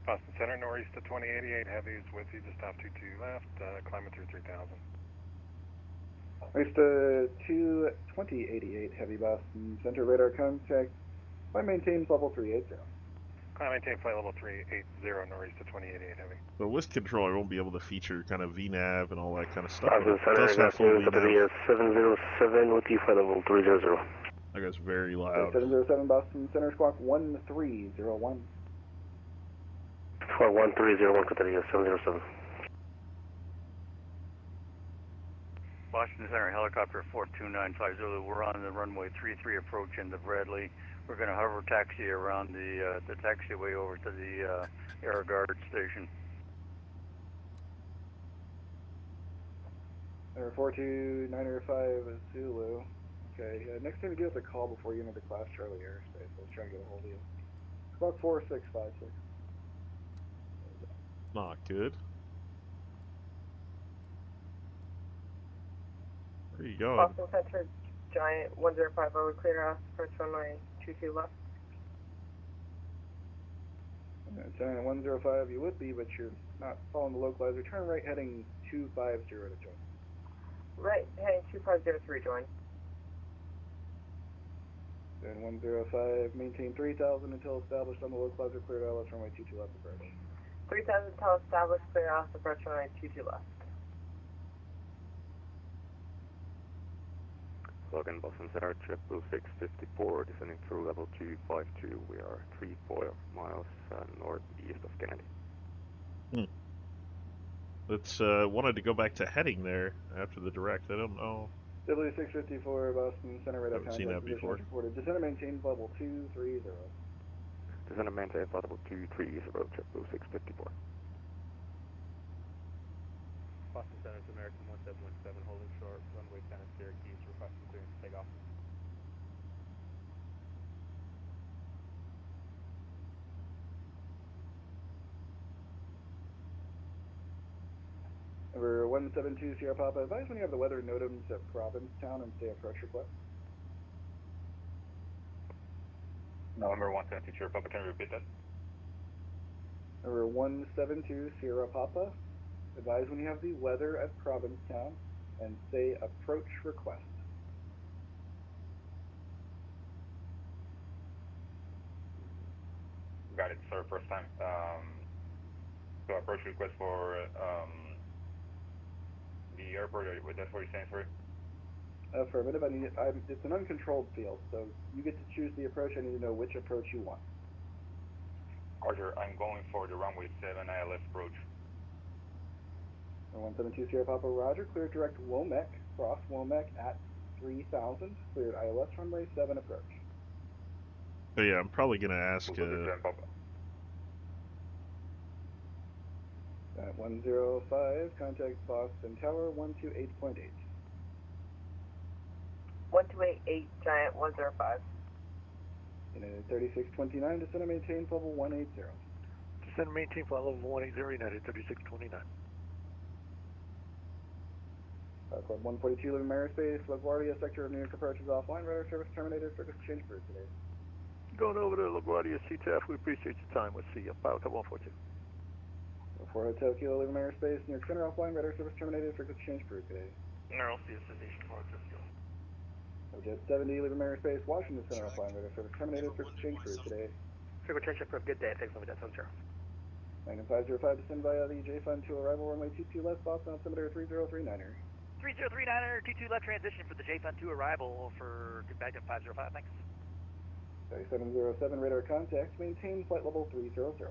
Boston Center, northeast to 2088, heavies with you, just off 22 left, climbing through 3000. Next to 2088, heavy Boston Center, radar contact, climb maintain level 380. Climb maintain flight level 380, northeast to 2088, heavy. The whisk controller won't be able to feature kind of VNAV and all that kind of stuff. Boston But it does have full VNAV. 707 with you, flight level 300. That guy's very loud. 707 Boston Center, squawk 1301. Squawk 1301, Qatar 707. Boston Center, helicopter 4295 Zulu. We're on the runway 33 approach into Bradley. We're going to hover taxi around the taxiway over to the Air Guard station. 42905 Zulu. Okay, next time you give us a call before you enter the Class Charlie airspace. I was trying to get a hold of you. Squawk 4656. Not good. Where are you going? Boston Center, Giant 1050, clear off, approach runway 22 left. Giant 105, you would be, but you're not following the localizer. Turn right heading 250 to join. Right heading 2503, join. Then 105, maintain 3000 until established on the localizer, cleared ILS runway 22 left approach. 3000 until established, clear off, approach runway 22 left. Logan, Boston Center, JetBlue 654, descending through level 252. We are 3 miles northeast of Kennedy. Let's wanted to go back to heading there after the direct. I don't know. JetBlue 654, Boston Center, radar Haven't seen that contact position before. is reported. Descend and maintain level 230. Descend and maintain level 230, JetBlue 654. Boston Center to American 1717, holding short, runway 10 at Syracuse, requesting clearance to take off. Number 172 Sierra Papa, advise when you have the weather NOTAMs at Provincetown and stay approach request. November 172 Sierra Papa, can you repeat that? Number 172 Sierra Papa, advise when you have the weather at Provincetown and say approach request. Got it, sir, first time. So approach request for the airport, that's what you're saying, sorry? Affirmative. It's an uncontrolled field, so you get to choose the approach. I need to know which approach you want. Roger, I'm going for the runway 7 ILS approach. 1720 Sierra Papa, Roger. Cleared direct Womack, cross Womack at 3000. Cleared ILS runway 7 approach. But yeah, I'm probably going to ask... At 105, contact Boston Tower 128.8. 1288, Giant 105. United 3629, descend and maintain level 180. Descend and maintain flight level 180, United 3629. Club 142, living aerospace, LaGuardia sector of New York approach is offline. Radar service terminated. Circus exchange for today. Going over to LaGuardia CTAF, we appreciate your time. We'll see you. Pilot Club 142. 4 Hotel Kilo, living aerospace, New York Center offline. Radar service terminated. Circus exchange for today. Neural CS Station 4 Hotel. Jet 70, living aerospace, Washington Center offline. Radar service terminated. Circus exchange for today. Circle change for a good day. Thanks, Jet 70. Magnum 505, descend via the J Fund to arrival runway 22 left, Boston altimeter 3039er. 3039er, 22 left transition for the J Fund 2 arrival for Magnum 505, thanks. 3707, radar contact, maintain flight level 300.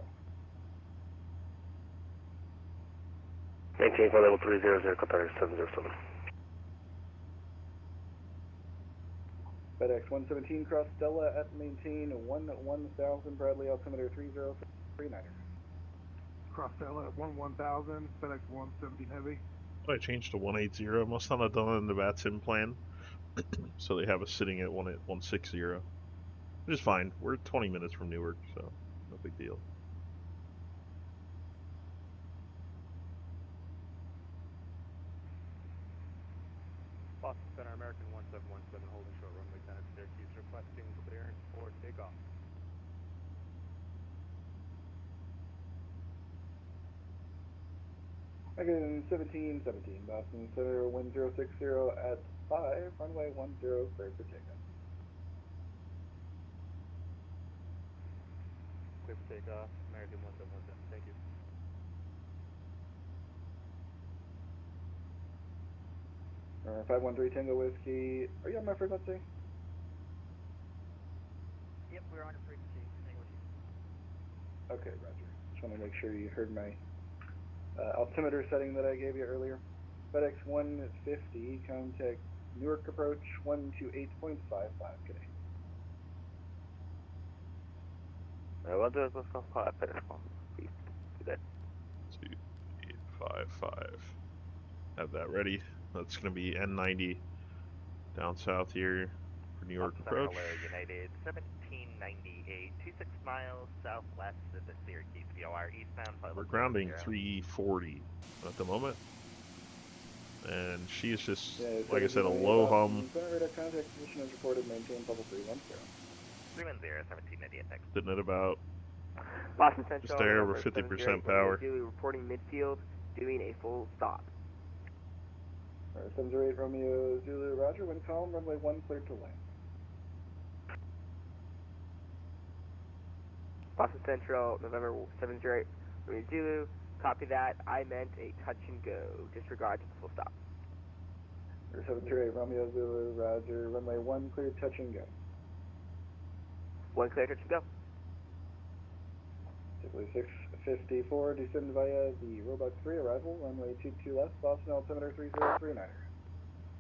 Maintain flight level 300, Qatar 707. FedEx 117, cross Stella at maintain 1000, Bradley altimeter 3039er. Cross Stella at 1000, FedEx 117 Heavy. I changed to 180. Must not have done it in the Vatsim plan. So they have us sitting at 160. Which is fine. We're 20 minutes from Newark, so no big deal. Boston Center, American 1717, holding short runway 10 at Syracuse, requesting clearance for takeoff. Again, 1717, Boston Center, wind 060 at 5, runway 10, cleared for takeoff. Clear for takeoff, American 1717, thank you. Or 513 Tango Whiskey, are you on my first update? Yep, we're on a frequency. Tango Whiskey. Okay, roger. Just want to make sure you heard my altimeter setting that I gave you earlier. FedEx 150, contact Newark approach 128.55 today. 125, FedEx 150 today. 2855. Have that ready. That's going to be N90 down south here for New York approach. United 1798, 26 miles southwest of the Syracuse VOR eastbound. We're grounding 340 at the moment. And she is just, like I said, a low hum. Center radar contact position is reported, maintain level 310. 310, 1798, thanks. Sitting at about Boston Central, just there over 50% power. Reporting midfield, doing a full stop. 708 Romeo Zulu, roger, wind calm, runway 1 cleared to land. Boston Central, November 708 Romeo Zulu, copy that, I meant a touch and go, disregard to the full stop. 708 Romeo Zulu, roger, runway 1 cleared, touch and go. 1 clear, touch and go. Typically 654, descend via the Roebuck 3 arrival, runway 22 left, Boston altimeter 3039er.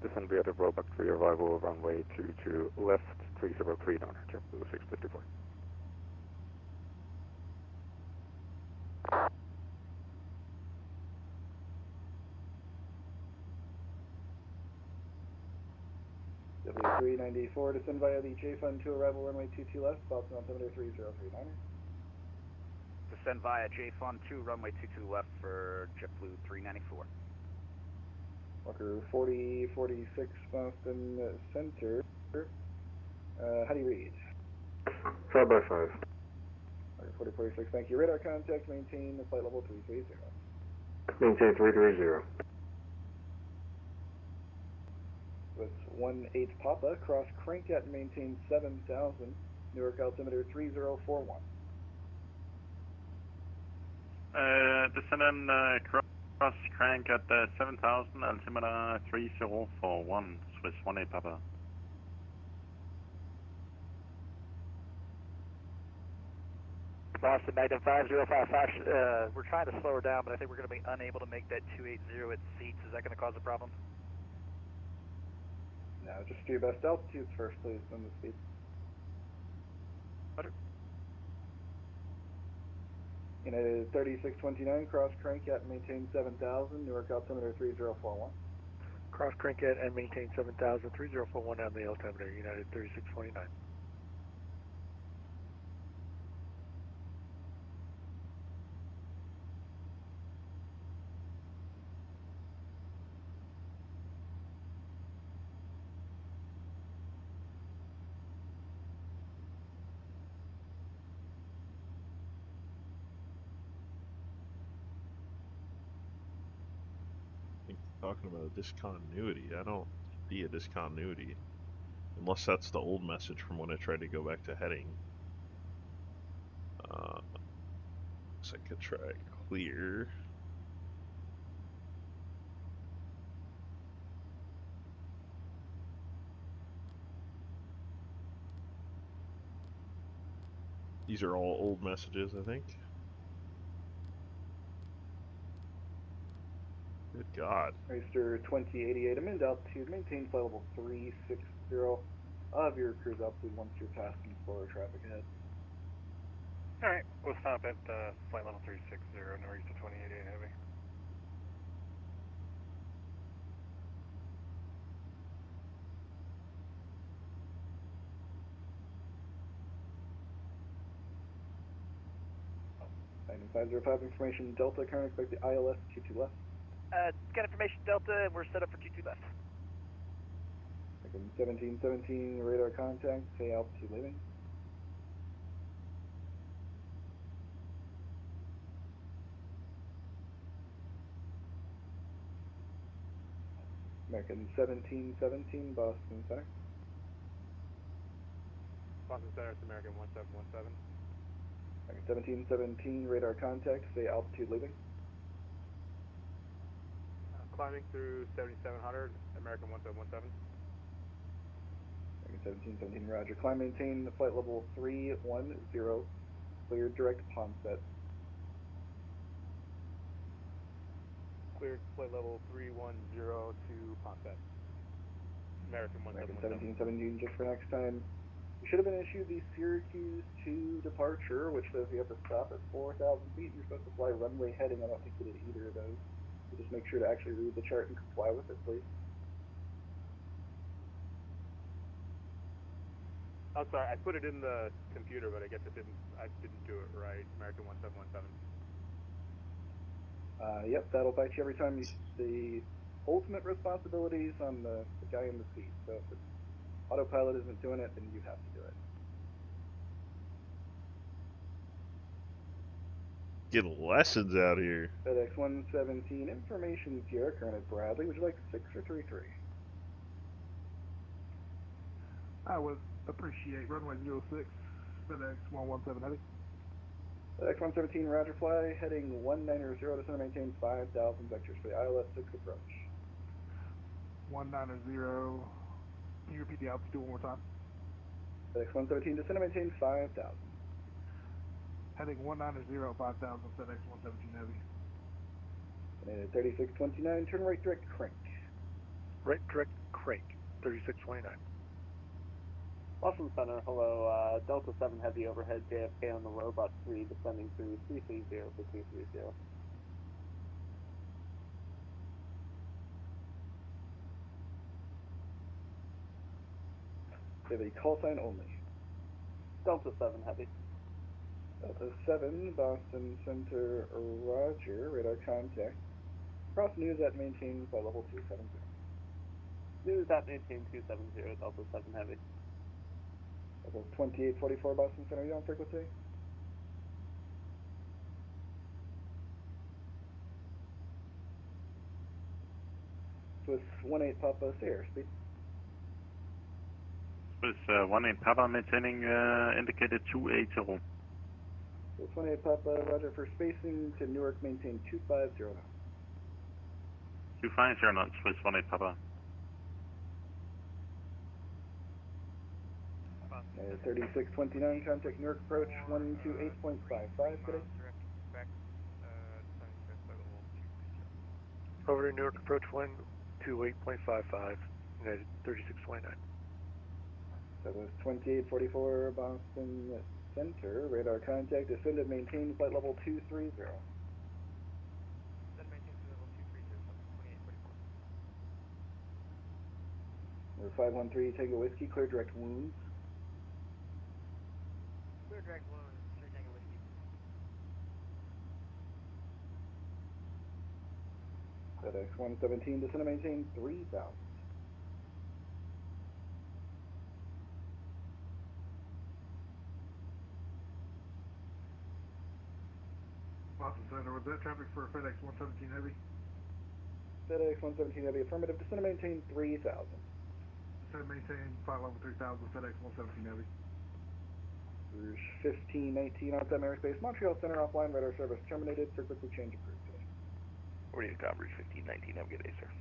Descend via the Roebuck 3 arrival, runway 22 left, 3039er, JetBlue 654. W394, descend via the J Fund 2 arrival, runway 22 left, Boston altimeter 3039er. Descend via J Fund 2, runway 22 left for JetBlue 394. Walker 4046 Boston Center. How do you read? 5 by 5. Walker 4046, thank you. Radar contact, maintain flight level 330. Maintain 330. Swiss 18 Papa, cross crank at and maintain 7,000, Newark altimeter 3041. Descend and cross crank at 7,000, altimeter 3041, Swiss 18 Papa. Boston Magnum 5055, we're trying to slow her down, but I think we're going to be unable to make that 280 at seats. Is that going to cause a problem? No, just do your best altitudes first, please, then the speed. United 3629, cross crank at and maintain 7,000, Newark altimeter 3041. Cross crank at and maintain 7,000, 3041 on the altimeter, United 3629. Talking about discontinuity. I don't see a discontinuity. Unless that's the old message from when I tried to go back to heading. So I could try clear. These are all old messages, I think. Good God. Racer 2088, amend altitude, maintain flight level 360 of your cruise altitude once you're passing slower traffic ahead. Alright, we'll stop at flight level 360, northeast of 2088 heavy. Item 505, information Delta, current expect the ILS 22 left. Got information Delta, and we're set up for 22 left. Second 1717, radar contact, say altitude leaving. American 1717, Boston Center. Boston Center, it's American 1717. American 1717, radar contact, say altitude leaving. Climbing through 7700, American 1717. American 1717, roger. Climb, maintain flight level 310, cleared direct Ponset. Cleared flight level 310 to Ponset. American 1717. 1717, just for next time. You should have been issued the Syracuse to departure, which says you have to stop at 4,000 feet. You're supposed to fly runway heading. I don't think you did either of those. So just make sure to actually read the chart and comply with it, please. I'm sorry, I put it in the computer, but I guess I didn't do it right. American 1717. Yep, that'll bite you every time. The ultimate responsibility is on the guy in the seat. So if the autopilot isn't doing it, then you have to do it. Getting lessons out here. FedEx 117, information Sierra, current at Bradley. Would you like 6 or 33? I would appreciate runway 06, FedEx 117 heading. FedEx 117, roger, fly, heading 190, descend and maintain 5,000 vectors for the ILS 6 approach. 190, can you repeat the altitude one more time? FedEx 117, descend and maintain 5,000. Heading 190, 5,000, FedEx 117 heavy. And 3629, turn right direct crank. Right direct crank, 3629. Boston Center, hello, Delta 7 Heavy overhead, JFK on the robot 3, descending through 330 for 230. They have a call sign only. Delta 7 Heavy. Delta 7, Boston Center, roger, radar contact. Cross news at maintain by level 270. News at maintain 270, Delta 7 Heavy. Level 2844, Boston Center, you on frequency? Swiss 18 Papa, say airspeed. Swiss 18 Papa, maintaining indicated 280. So 28 Papa, roger for spacing to Newark, maintain 250 knots. 250 knots, Swiss 18 Papa. 3629, contact Newark approach 128.55 today. Over to Newark approach 128.55, United 3629. That was 2844 Boston Center, radar contact, descended, maintain flight level 230. Then maintain flight level 230, 2844. Number 513 Tango Whiskey, clear direct wounds. Clear direct wounds, 3 Tango Whiskey. FedEx 117, descend and maintain 3000. Boston Center, was that traffic for FedEx 117 Heavy? FedEx 117 Heavy, affirmative, descend and maintain 3000. Descend and maintain flight level 3000, FedEx 117 Heavy. There's 1519 outside airspace, Montreal Center offline, radar service terminated, frequency change approved today. 48 Coverage 1519, have a good day, sir.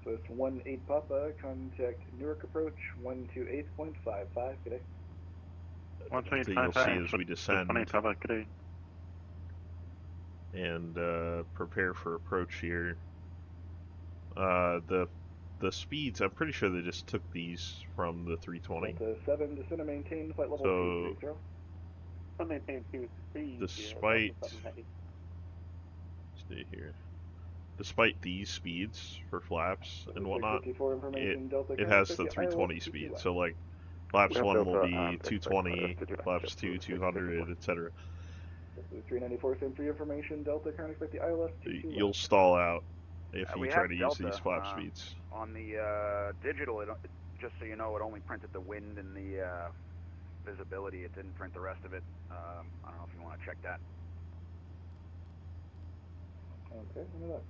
So it's 18 Papa, contact Newark approach 128.55 today. What you'll see as we descend and prepare for approach here. The speeds, I'm pretty sure they just took these from the 320. Delta 7, descend and maintain flight level 230. Maintain 230. Despite, stay here. Despite these speeds for flaps and whatnot, it has the 320 speed. So like, flaps 1 will be 220, flaps 2, 200, etc. 394, same for your information. Delta, current expect the ILS 22. You'll stall out if you We try have to Delta, use these flap speeds. On the digital, just so you know, it only printed the wind and the visibility. It didn't print the rest of it. I don't know if you want to check that. Okay, let me look.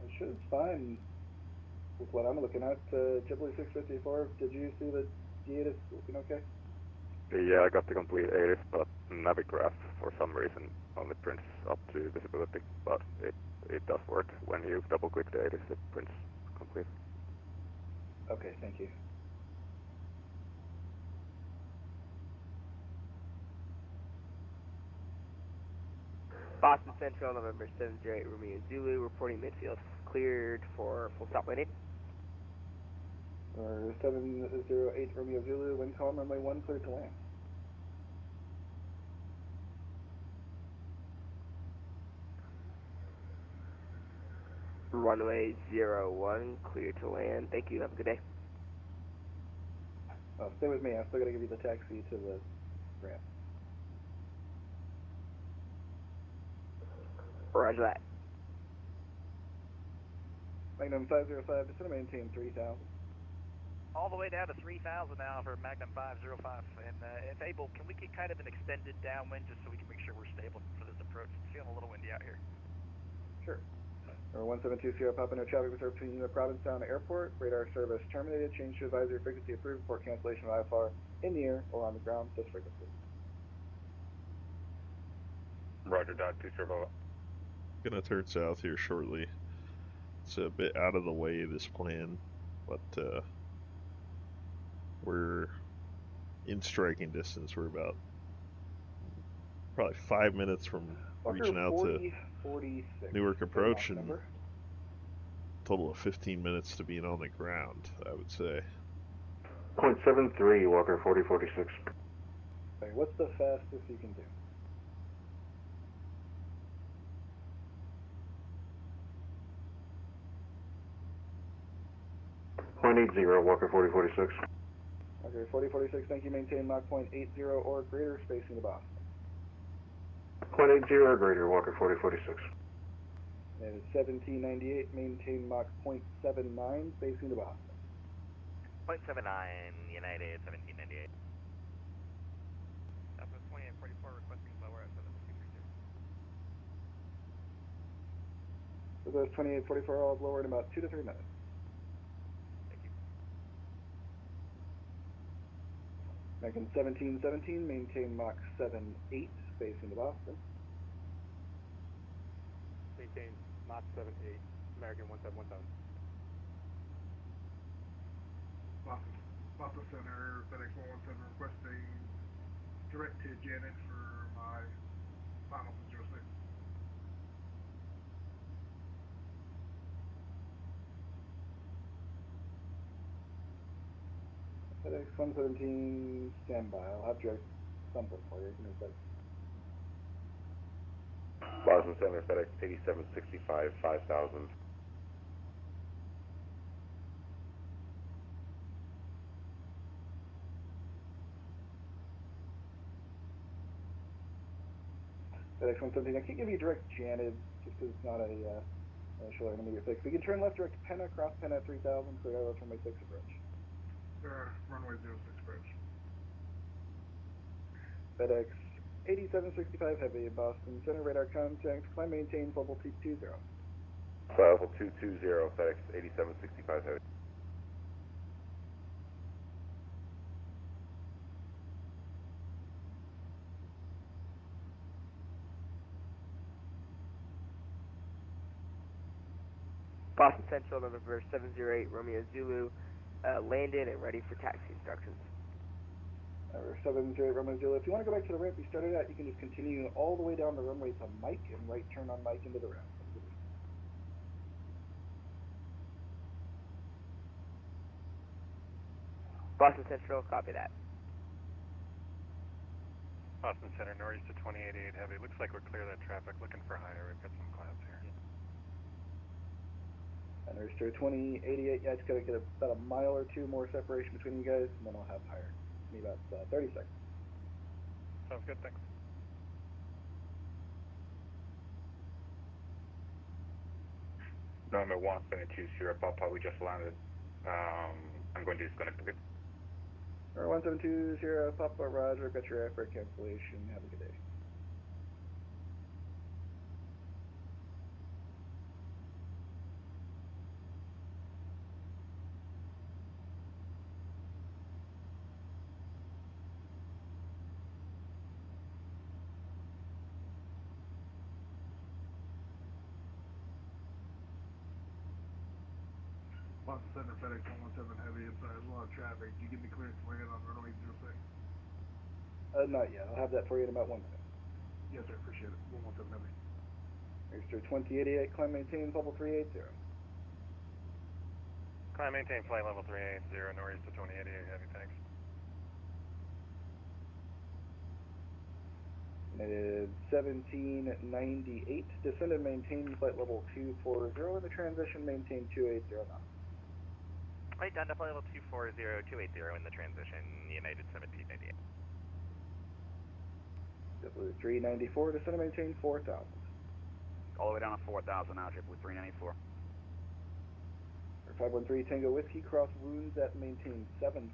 It should fine with what I'm looking at. JetBlue 654, did you see the D8 is looking okay? Yeah, I got the complete ATIS, but Navigraph for some reason only prints up to visibility, but it does work. When you double click the ATIS, it prints complete. Okay, thank you. Boston Central, November 708, Romeo Zulu, reporting midfield cleared for full stop landing. 708 Romeo Zulu, wind calm, runway 1 cleared to land. Runway 01, clear to land. Thank you, have a good day. Oh, stay with me, I'm still going to give you the taxi to the ramp. Roger that. Magnum 505, descend and maintain 3000. All the way down to 3,000 now for Magnum 505. And if able, can we get kind of an extended downwind just so we can make sure we're stable for this approach? It's feeling a little windy out here. Sure. Number 172 Sierra Papa, no traffic reserved between the Provincetown Airport. Radar service terminated. Change to advisory frequency approved. Port cancellation of IFR in the air or on the ground. This frequency. Roger, dot 2 servo. Gonna turn south here shortly. It's a bit out of the way of this plan, but we're in striking distance. We're about probably 5 minutes from reaching out to Newark approach, and total of 15 minutes to being on the ground, I would say. 0.73, Walker 4046. Okay, what's the fastest you can do? .80, Walker 4046. Okay, 4046, thank you. Maintain Mach .80 or greater, spacing to Boston. .80 or greater, Walker 4046. And it's 1798, maintain Mach .79, spacing to Boston. 0.79, United 1798. Southwest requesting lower at 70230. So those 2844, I'll lower in about 2 to 3 minutes. Thank you. American 1717, maintain Mach 78, facing to Boston. Maintain Mach 78, American 1717. Boston Center, FedEx 117 requesting direct to Janet for my final from 06. FedEx 117, standby. I'll have direct something for you. Give me a sec. Boston Center, FedEx 8765, 5000. FedEx 117, I can't give you direct Janet just because it's not a initial or intermediate fix. We can turn left direct to Penna, cross Penna at 3000, clear out runway 6 approach. Runway 06 approach. FedEx 8765 heavy, Boston Center, radar contact, climb maintain, level 220. Level 220, FedEx 8765 heavy. Boston Central, November 708, Romeo Zulu, landed and ready for taxi instructions. November 708, Romeo Zulu. If you want to go back to the ramp you started at, you can just continue all the way down the runway to Mike and right turn on Mike into the ramp. Boston Central, copy that. Boston Center, northeast to 2088 heavy. Looks like we're clear of that traffic. Looking for higher. We've got some clouds here. And register 2088. Yeah, I just gotta get about a mile or two more separation between you guys, and then I'll have higher. Give me about 30 seconds. Sounds good, thanks. November 172 Sierra Papa, we just landed. I'm going to disconnect a bit. 172 Sierra Papa, roger. Got your airfare cancellation. Have a good day. Boston Center, FedEx 117 heavy. I'm sorry, there's a lot of traffic. Do you give me clearance to land on runway 06? Not yet. I'll have that for you in about 1 minute. Yes, sir. Appreciate it. 117 heavy. Register 2088. Climb maintain level 380. Climb maintain flight level 380, northeast to 2088 heavy, thanks. United 1798. Descend and maintain flight level 240. In the transition, maintain 280 knots. Right, down to flight level 240, 280 in the transition, United 1798. JetBlue 394, descend and maintain 4,000. All the way down to 4,000 now, JetBlue 394. 513 Tango Whiskey, cross wounds at maintain 7,000.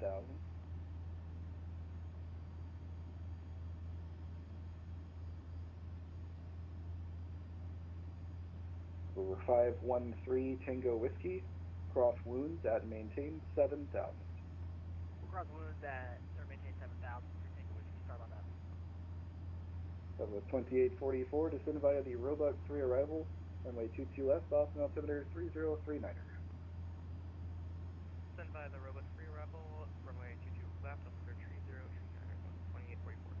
Over 513 Tango Whiskey, cross wounds at maintain 7,000. We'll cross wounds at, or maintain 7,000 for Tango Whiskey, start on that. That was 2844, descend via the Roebuck 3 arrival, runway 22 left, Boston altimeter 3039er. Descend via the Roebuck 3 arrival, runway 22 left, altimeter 3039er, 2844.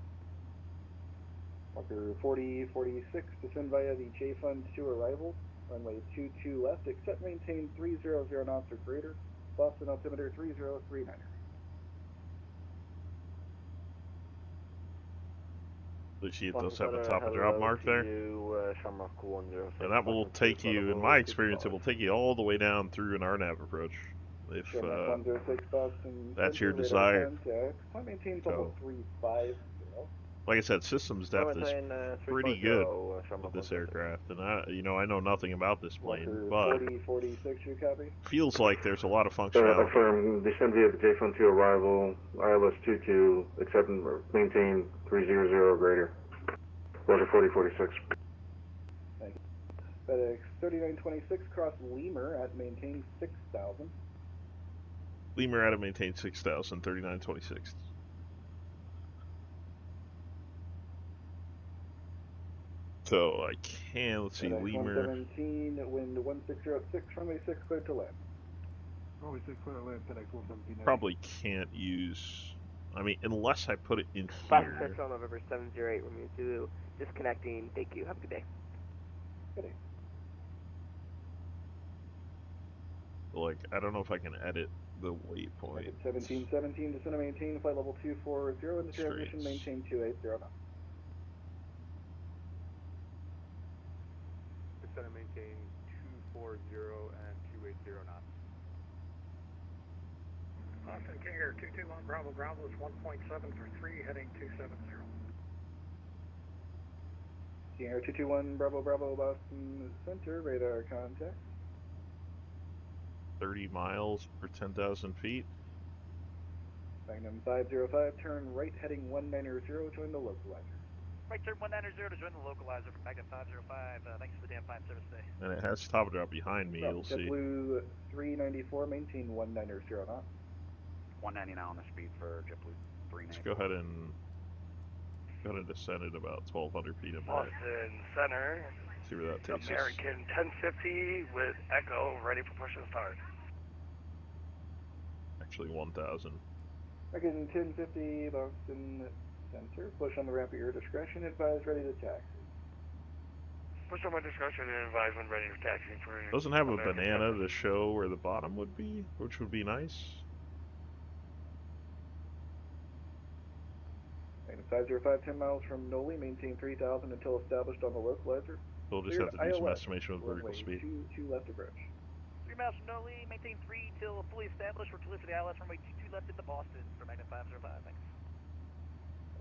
Walker 4046, descend via the J Fund 2 arrival, runway 22 left, except maintain 300 knots or greater, Boston altimeter 3039er. Lucy, it does have a top of drop mark there. And that will take you, in my experience, it will take you all the way down through an RNAV approach. If Sherman 106 Boston that's your Center, desire. Contact. Climb maintain level 350. like I said, systems depth is pretty good with this 340, aircraft, and I know nothing about this plane, Walker but 4046, you copy? feels like there's a lot of functionality. Affirm, descend via the JFund to arrival, ILS 22, accept and maintain 300 or greater. Roger 4046. Thank you. FedEx 3926, cross Lemur at maintain 6000. Lemur at a maintain 6,000, 3926. So I can, let's see, FedEx Lemur. 117, wind 1606, runway 6, cleared to land. Runway 6, clear to land, FedEx 117. Probably can't use, I mean, unless I put it in Boston here. Central, November 708, Romeo Zulu, disconnecting. Thank you. Have a good day. Good day. Like, I don't know if I can edit the waypoint. 1717, descend and maintain flight level 240, into transmission, maintain 280 knots. Descend and maintain 240 and 280 knots. Boston King Air 221 Bravo Bravo is 1.7 for 3, heading 270. King Air 221 Bravo Bravo Boston Center, radar contact. 30 miles per 10,000 feet. Magnum 505, turn right heading 190, join the localizer. Right turn 190 to join the localizer from Magnum 505. Thanks for the damn fine service today. And it has top drop behind me, you'll see. JetBlue 394, maintain 190 knots. 190 now on the speed for JetBlue 394. Let's go ahead and descend at about 1,200 feet a minute. Boston Center. See where that takes us. American 1050 with Echo ready for push and start. Actually 1,000. American 1050, Boston Center. Push on the ramp at your discretion. Advise ready to taxi. Push on my discretion and advise when ready for taxi for Doesn't have a American banana 1050. to show where the bottom would be, which would be nice. Magnum 505, 10 miles from Noli, maintain 3000 until established on the localizer. We'll just have to do some estimation with vertical speed. 2 left approach. 3 miles from Noli, maintain 3 till fully established. We're clear for the ILS runway 22 left into Boston for Magnum 505. Thanks.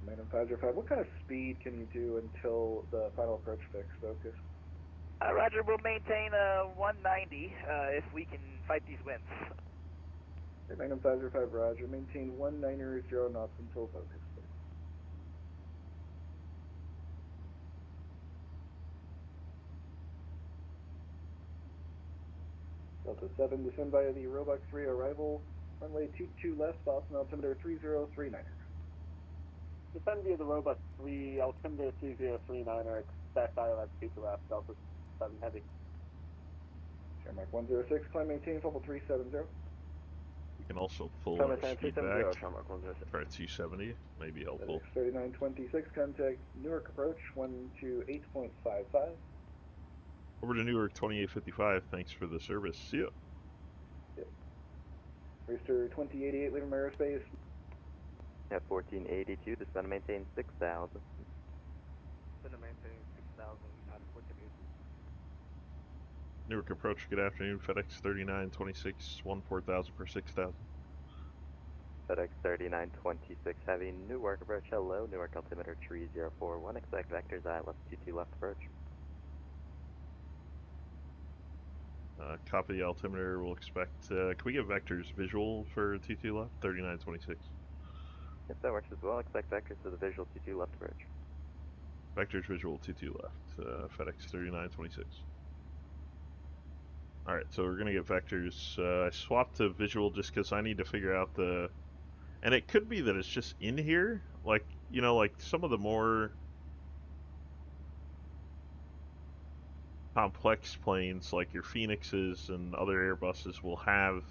Magnum 505, what kind of speed can you do until the final approach fix focus? Roger, we'll maintain 190 if we can fight these winds. Okay, Magnum 505, roger. Maintain 190 knots until focus. Delta 7, descend via the Roebuck 3 arrival, runway 22 left, Boston altimeter 3039. Descend via the Roebuck 3, altimeter 3039, expect ILS 2 to left, Delta 7 heavy. Shamrock 106, climb maintain, level 370. We can also pull Climb our maintain speed 370, back. Shamrock 106. Try 270, may be helpful. 3926, contact Newark approach, 128.55. Over to Newark 2855, thanks for the service. See ya. Yep. Rooster 2088, leaving aerospace. At 1482, descend and maintain 6000. Descend and maintain 6,000 at 1480. Newark approach, good afternoon. FedEx 3926, 14,000 per 6,000. FedEx 3926, heavy, Newark approach, hello. Newark altimeter 3041, expect vectors, ILS 22 left approach. Copy the altimeter, we'll expect, can we get vectors visual for 22 left? 3926. If that works as well, expect vectors to the visual 22 left approach. Vectors visual 22 left, FedEx 3926. Alright, so we're gonna get vectors. I swapped to visual just because I need to figure out the... And it could be that it's just in here, like, you know, like some of the more complex planes, like your Phoenixes and other Airbuses, will have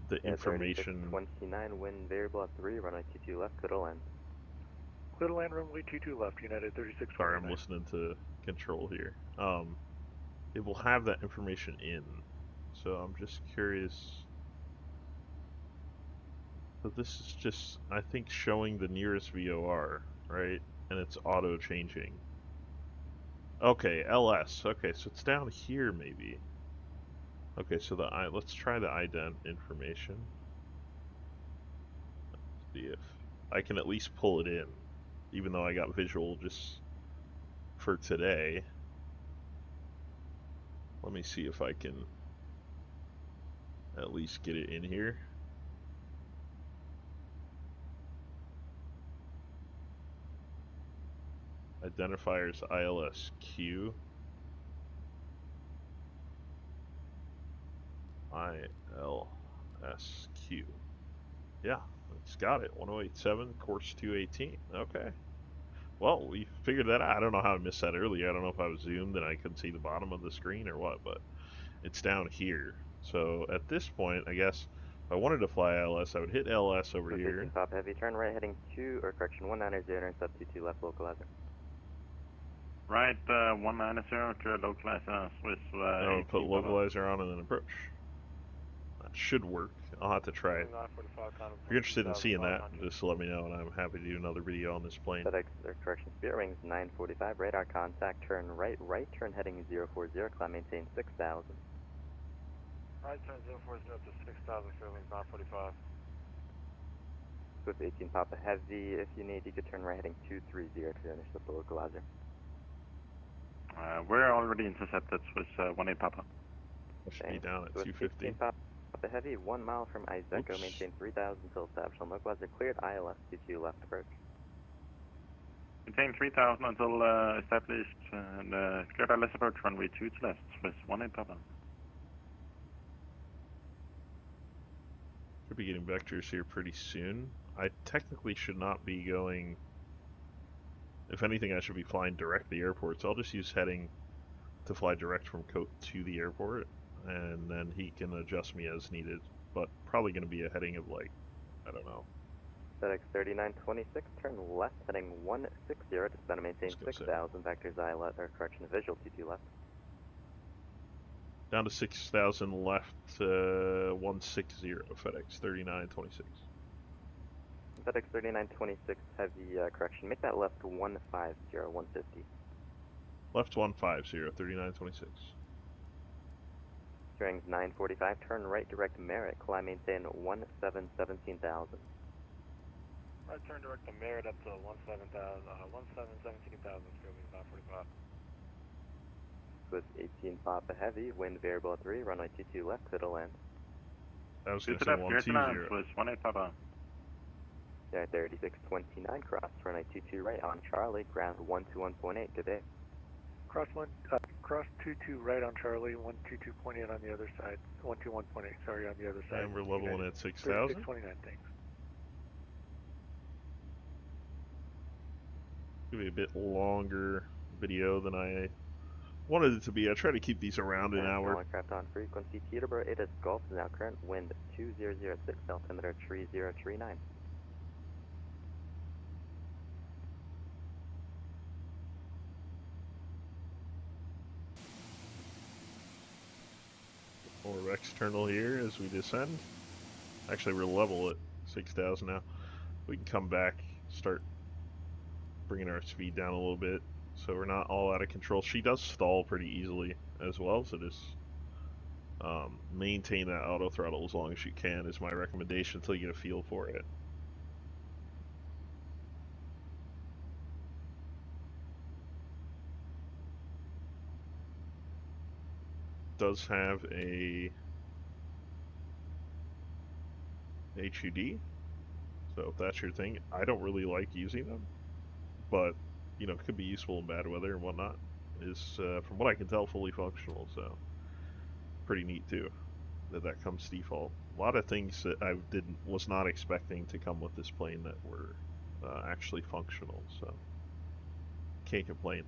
the information. 29, wind variable at 3, runway 22 left, clear to land. Clear to land runway 22 left, United 36. Sorry, I'm listening to control here. It will have that information in. So I'm just curious. So this is just, I think, showing the nearest VOR, right? And it's auto-changing. Okay, LS. Okay, so it's down here, maybe. Okay, so let's try the ident information. Let's see if I can at least pull it in. even though I got visual just for today. Let me see if I can at least get it in here. Identifiers ILSQ. ILSQ. Yeah, it's got it. 1087, course 218. Okay. Well, we figured that out. I don't know how I missed that earlier. I don't know if I was zoomed and I couldn't see the bottom of the screen or what, but it's down here. So at this point, I guess if I wanted to fly ILS, I would hit LS over here. Pop heavy, turn right heading 190, intercept 22 left localizer. Right, 190 to localizer, Swiss I'll put localizer on and then approach. That should work. I'll have to try it. If you're interested in seeing that, just let me know, and I'm happy to do another video on this plane. FedEx, correction, Spirit wings 945, radar contact, turn right, turn heading 040, climb maintain 6,000. Right, turn 040 to 6,000, Spirit wings 945. Swiss 18 Papa Heavy, if you need, you could turn right heading 230 to finish the localizer. We're already intercepted with 18 Papa. That should be down at Swiss 250. 18 Papa Heavy, 1 mile from Izeco, maintain 3,000 till established on localizer, cleared ILS 22 left approach. Maintain 3,000 until established, and cleared ILS approach runway 2 to left with 18 Papa. Should be getting vectors here pretty soon. I technically should not be going. If anything, I should be flying direct to the airport, so I'll just use heading to fly direct from Cote to the airport, and then he can adjust me as needed. But probably going to be a heading of like, I don't know. FedEx 3926, turn left heading 160, descend and maintain 6,000, vectors ILS, or correction, visual 22 left. Down to 6,000 left, 160, FedEx 3926. FedEx 3926, heavy, correction, make that left 150, 150. Left 150, 3926. Strings 945, turn right direct Merritt, climb maintain 17,000. Right, turn direct to Merritt up to 17,000, Spirit wings 945. Swiss 18 Papa Heavy, wind variable 3, runway 22 left, clear to land. I was going to say 120. Swiss 18 Papa. Yeah, 3629, cross, runway 22 right on Charlie, ground 121.8, good day. Cross 22 right on Charlie, 122.8 on the other side, 121.8, sorry, on the other side. And we're leveling at 6,000. 3629, thanks. Give me a bit longer video than I wanted it to be. I try to keep these around an hour. Aircraft on frequency, Teterboro, it is Gulf, now current wind 2006, altimeter 3039. More external here as we descend. Actually, we're level at 6,000 now. We can come back, start bringing our speed down a little bit so we're not all out of control. She does stall pretty easily as well, so just maintain that auto throttle as long as you can is my recommendation until you get a feel for it. Does have a HUD, so if that's your thing, I don't really like using them, but you know, it could be useful in bad weather and whatnot. Is from what I can tell fully functional, so pretty neat too that comes default. A lot of things that I was not expecting to come with this plane that were actually functional, so can't complain.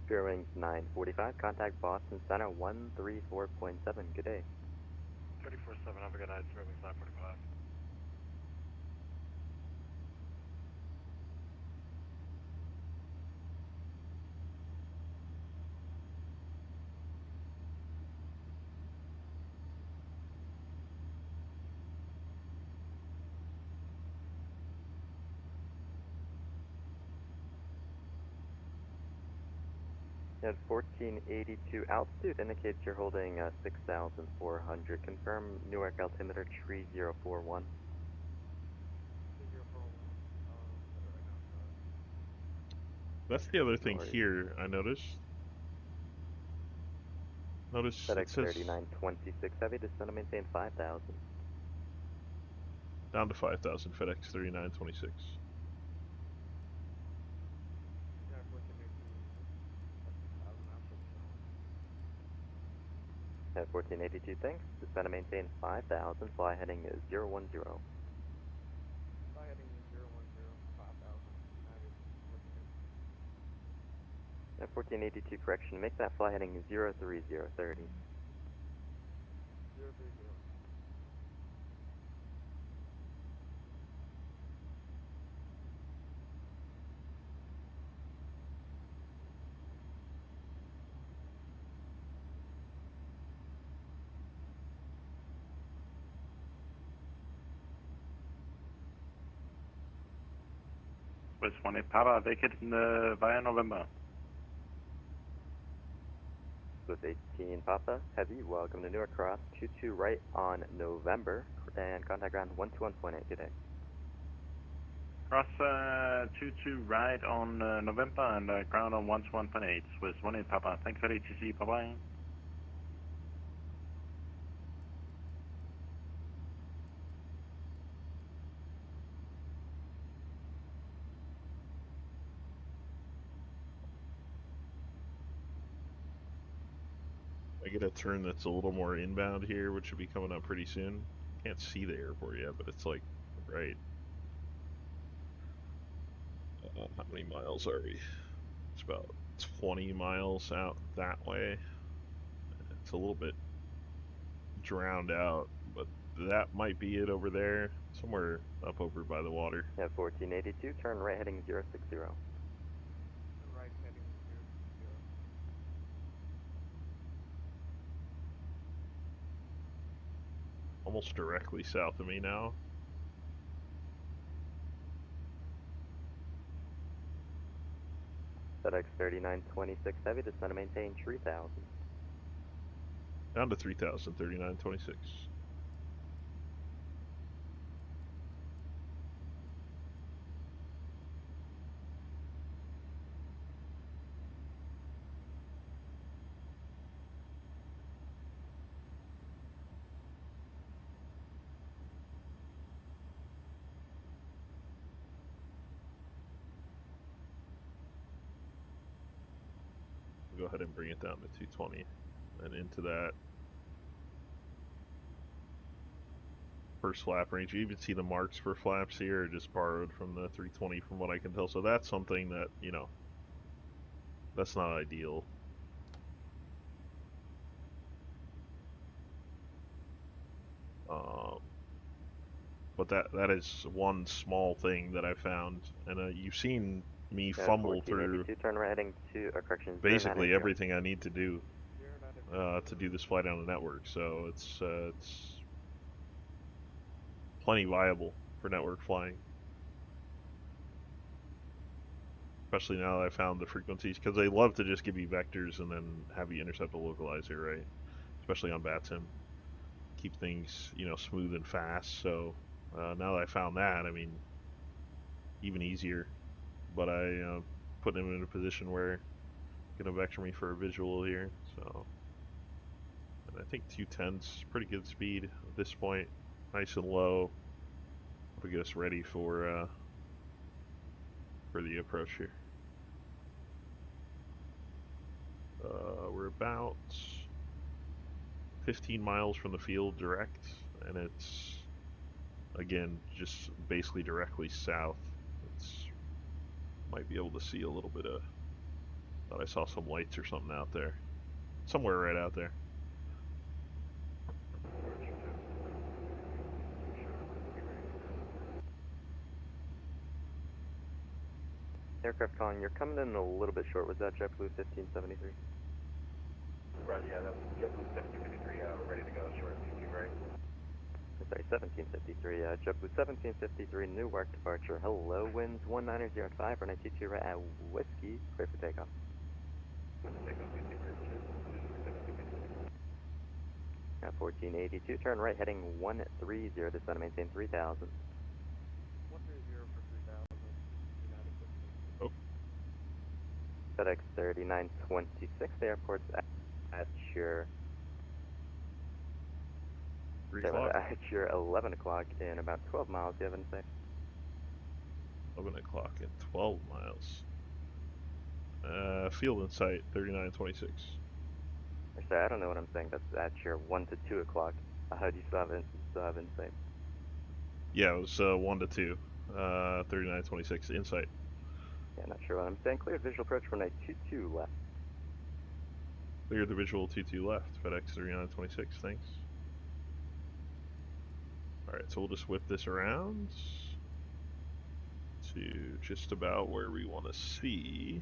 Spirit wings 945, contact Boston Center 134.7, good day. 34-7, have a good night, Spirit wings 945. At 1482 altitude indicates you're holding 6,400. Confirm Newark altimeter 3041. 3041. Set it right now, sorry. That's the other thing worries. here I noticed. Notice FedEx it says 3926 heavy, descend and maintain 5,000. down to 5,000, FedEx 3926. Yeah, 1482. That's 1,000 now, so it's At 1482, thanks. Descend and maintain 5,000. Fly heading 010. fly heading 010, 5,000. Navigator, what's your name? At 1482, correction, make that fly heading 03030. 030. Swiss 18 Papa, vacate via November. Swiss 18 Papa, heavy, welcome to Newark Cross, 22 right on November, and contact ground 121.8 today. Cross 22 right on November and ground on 121.8. Swiss 18 Papa, thanks for ATC, bye bye. I get a turn that's a little more inbound here, which should be coming up pretty soon. Can't see the airport yet, but it's like right. How many miles are we? It's about 20 miles out that way. It's a little bit drowned out, but that might be it over there, somewhere up over by the water. At 1482, turn right heading 060. Turn right heading 060. Almost directly south of me now. FedEx 3926 heavy, descend and maintain 3,000. Down to 3,000, 3926. Go ahead and bring it down to 220 and into that first flap range. You even see the marks for flaps here, just borrowed from the 320 from what I can tell. So that's something that, you know, that's not ideal. But that is one small thing that I found, and you've seen me fumble through turn right heading to, correction, basically everything I need to do to do this flight on the network. So it's plenty viable for network flying, especially now that I found the frequencies, because they love to just give you vectors and then have you intercept a localizer, right? Especially on Vatsim, keep things, you know, smooth and fast. So now that I found that, I mean, even easier. But I put him in a position where gonna vector me for a visual here. So, and I think 210's pretty good speed at this point, nice and low. That'll get us ready for the approach here. We're about 15 miles from the field direct, and it's again just basically directly south. It's might be able to see a little bit of. Thought I saw some lights or something out there, somewhere right out there. Aircraft calling, you're coming in a little bit short. Was that JetBlue 1573? Right, yeah, that's JetBlue 1753, we're ready to go, short 22 right. Sorry, 1753. JetBlue 1753, Newark departure. Hello, winds 1905, runway 22 right at Whiskey, clear for takeoff. At 1482, turn right heading 130, descend and maintain 3000. 130 for 3000, United System. Oh. FedEx 3926, the airport's at your... 3 o'clock. At your 11 o'clock in about 12 miles, do you have any say? 11 o'clock and 12 miles. Field in sight, 3926. Sorry, I don't know what I'm saying. That's at your 1 to 2 o'clock. How do you still have insight? Yeah, it was 1 to 2. 3926 insight. Yeah, not sure what I'm saying. Clear visual approach for night 22 left. Clear the visual 22 left. FedEx 3926, thanks. Alright, so we'll just whip this around to just about where we want to see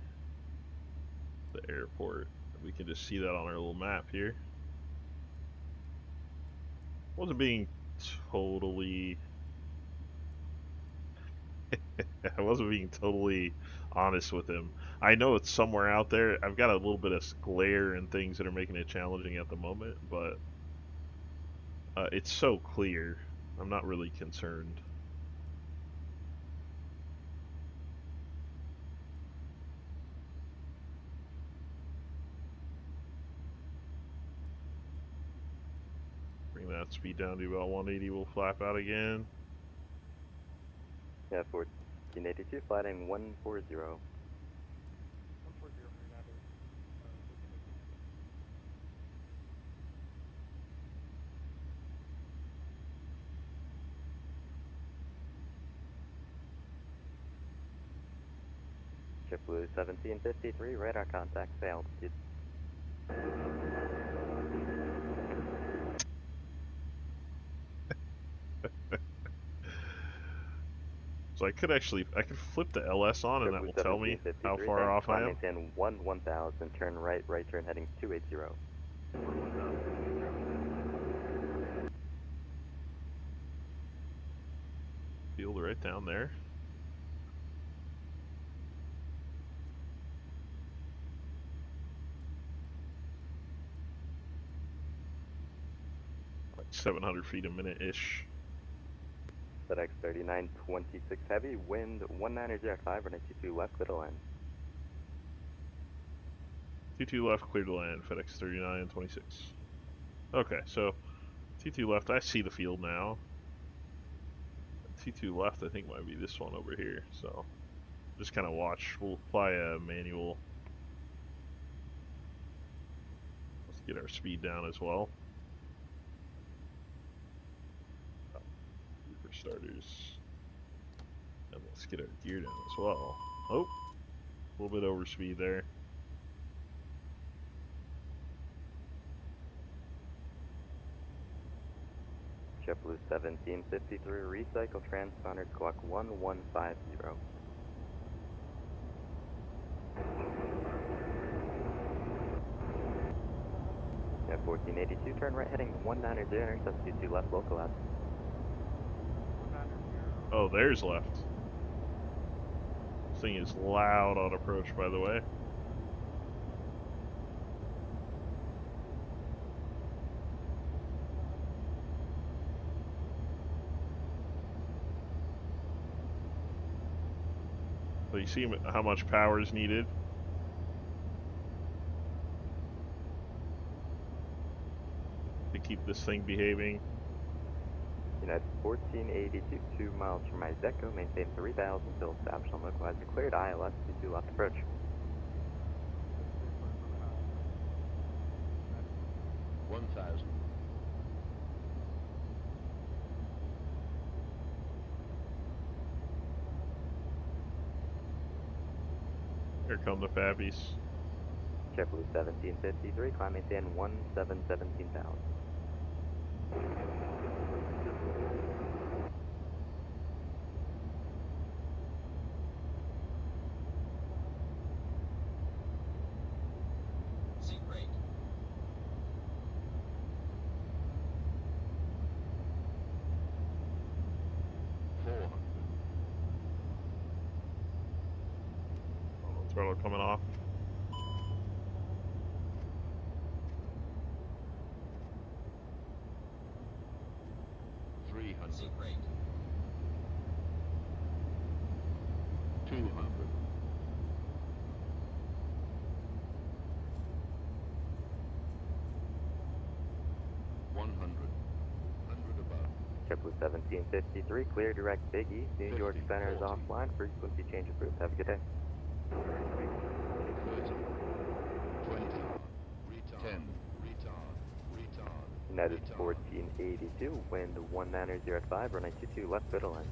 the airport. We can just see that on our little map here. Wasn't being totally... I wasn't being totally honest with him. I know it's somewhere out there. I've got a little bit of glare and things that are making it challenging at the moment, but it's so clear. I'm not really concerned. Bring that speed down to about 180. We'll flap out again. Yeah, 1482, flighting 140. 140 for United System. JetBlue 1753, radar contact, say altitude. So I could flip the LS on and that will tell me how far off I am. Maintain 1000, turn right turn heading 280. Field right down there. Like 700 feet a minute-ish. FedEx 3926 heavy, wind 19005, running 22 left, clear to land. 22 left, clear to land, FedEx 3926. Okay, so T2 left, I see the field now. T2 left, I think might be this one over here, so just kind of watch. We'll apply a manual. Let's get our speed down as well. For starters. And let's get our gear down as well. Oh, a little bit over speed there. JetBlue 1753, recycle transponder, clock 1150. Yeah, 1482, turn right heading 190, intercept 22 left, local out. Oh, there's left. This thing is loud on approach, by the way. So you see how much power is needed? To keep this thing behaving. United 1482, 2 miles from my deco, maintain 3000 till established on localizer, cleared ILS, 22 left approach. Here come the Fabbies. JetBlue 1753, climb maintain 17,000. Throttle coming off. 200. 100. 100 above. JetBlue 1753, clear direct Big East, New York Center is offline, frequency change approved. Have a good day. 30. 20. Retard. 10. Retard. Retard. United 1482, wind 190 at 5, runway 22, left middle line.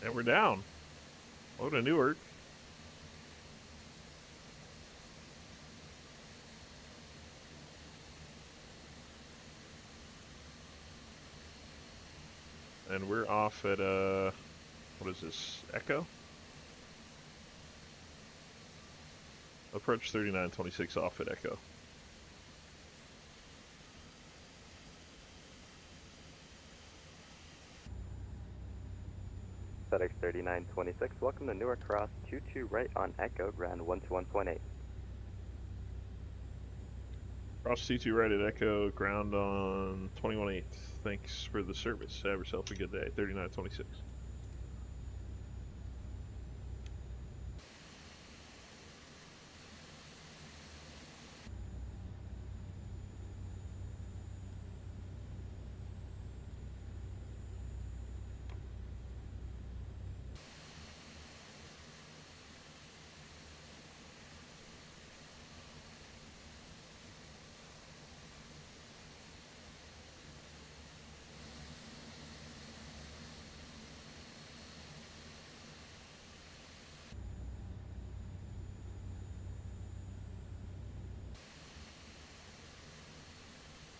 And we're down. Low to Newark. And we're off at, what is this, Echo? Approach 3926 off at Echo. FedEx 3926, welcome to Newark, cross 22 right on Echo, ground 121.8. Cross 22 right at Echo, ground on 21.8. Thanks for the service. Have yourself a good day. 3926.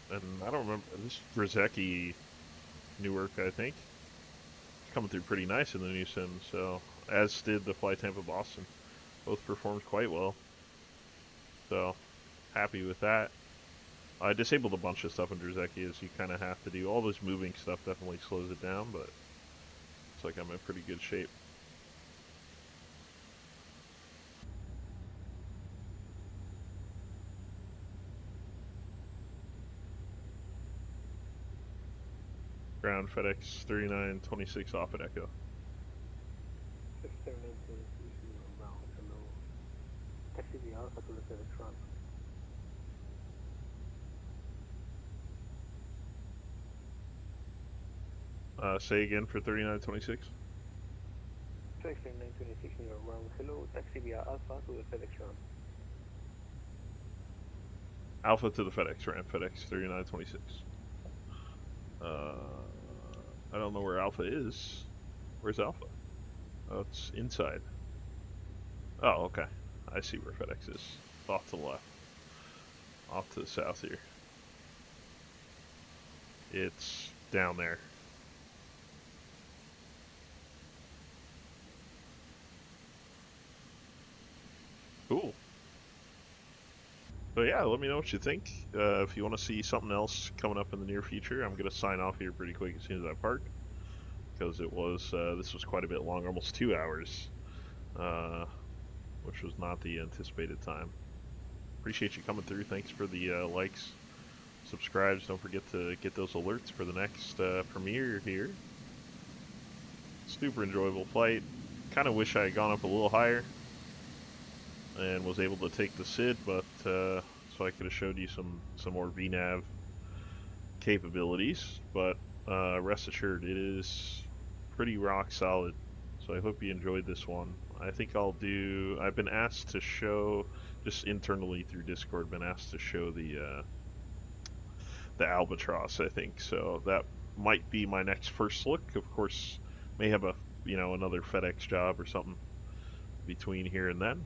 And I don't remember, this Brzezicki Newark, I think. It's coming through pretty nice in the new sim, so, as did the Fly Tampa Boston. Both performed quite well. So, happy with that. I disabled a bunch of stuff in Brzezicki, as you kind of have to do. All this moving stuff definitely slows it down, but it's like I'm in pretty good shape. Ground FedEx 3926 off at Echo. 67926 inbound, hello. Taxi via Alpha to the FedEx run. Say again for 3926. FedEx 3926 New York ground, hello. Taxi via Alpha to the FedEx run. Alpha to the FedEx ramp, FedEx 3926. I don't know where Alpha is. Where's Alpha? Oh, it's inside. Oh, okay. I see where FedEx is. Off to the left. Off to the south here. It's down there. Cool. So yeah, let me know what you think. If you want to see something else coming up in the near future, I'm going to sign off here pretty quick as soon as I park. Because it was, this was quite a bit long, almost 2 hours. Which was not the anticipated time. Appreciate you coming through. Thanks for the likes, subscribes. Don't forget to get those alerts for the next premiere here. Super enjoyable flight. Kind of wish I had gone up a little higher and was able to take the SID, but so I could have showed you some more VNAV capabilities. But rest assured, it is pretty rock solid. So I hope you enjoyed this one. I think I've been asked to show, just internally through Discord, been asked to show the Albatross, I think. So that might be my next first look. Of course, may have another FedEx job or something between here and then.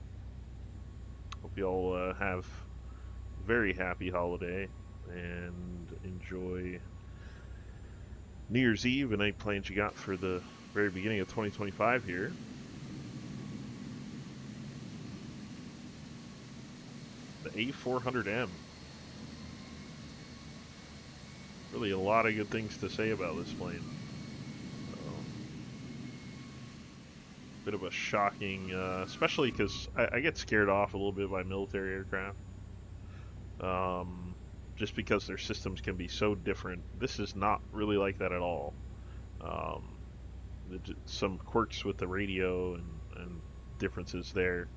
Hope you all have a very happy holiday and enjoy New Year's Eve and any plans you got for the very beginning of 2025 here. A400M. Really a lot of good things to say about this plane. Bit of a shocking, especially because I get scared off a little bit by military aircraft. Just because their systems can be so different. This is not really like that at all. Some quirks with the radio and differences there.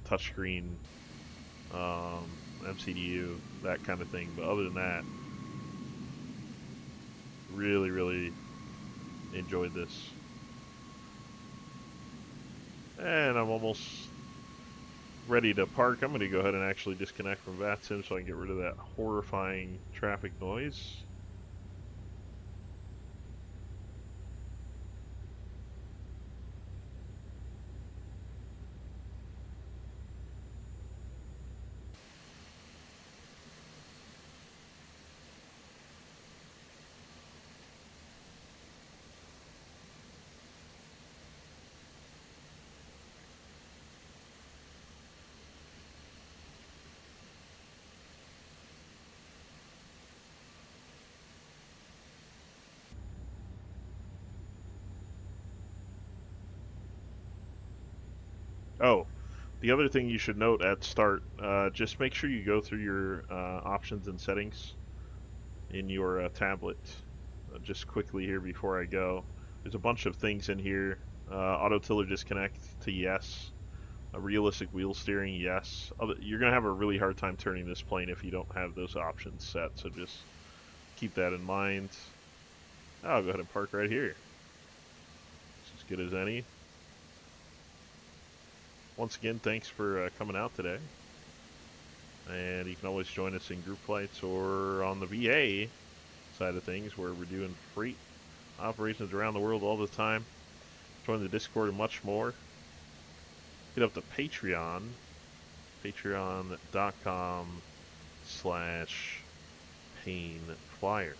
Touchscreen, MCDU, that kind of thing. But other than that, really, really enjoyed this. And I'm almost ready to park. I'm going to go ahead and actually disconnect from Vatsim so I can get rid of that horrifying traffic noise. Oh, the other thing you should note at start, just make sure you go through your options and settings in your tablet. Just quickly here before I go. There's a bunch of things in here. Auto tiller disconnect to yes. Realistic wheel steering, yes. You're going to have a really hard time turning this plane if you don't have those options set, so just keep that in mind. I'll go ahead and park right here. It's as good as any. Once again, thanks for coming out today. And you can always join us in group flights or on the VA side of things where we're doing freight operations around the world all the time. Join the Discord and much more. Hit up the Patreon, patreon.com/painflyer.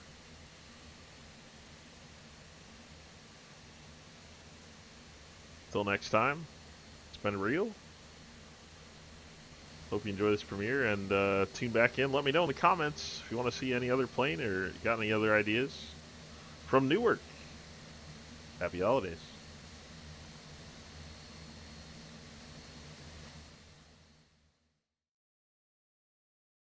Till next time, it's been real. Hope you enjoy this premiere and tune back in. Let me know in the comments if you want to see any other plane or got any other ideas. From Newark, happy holidays.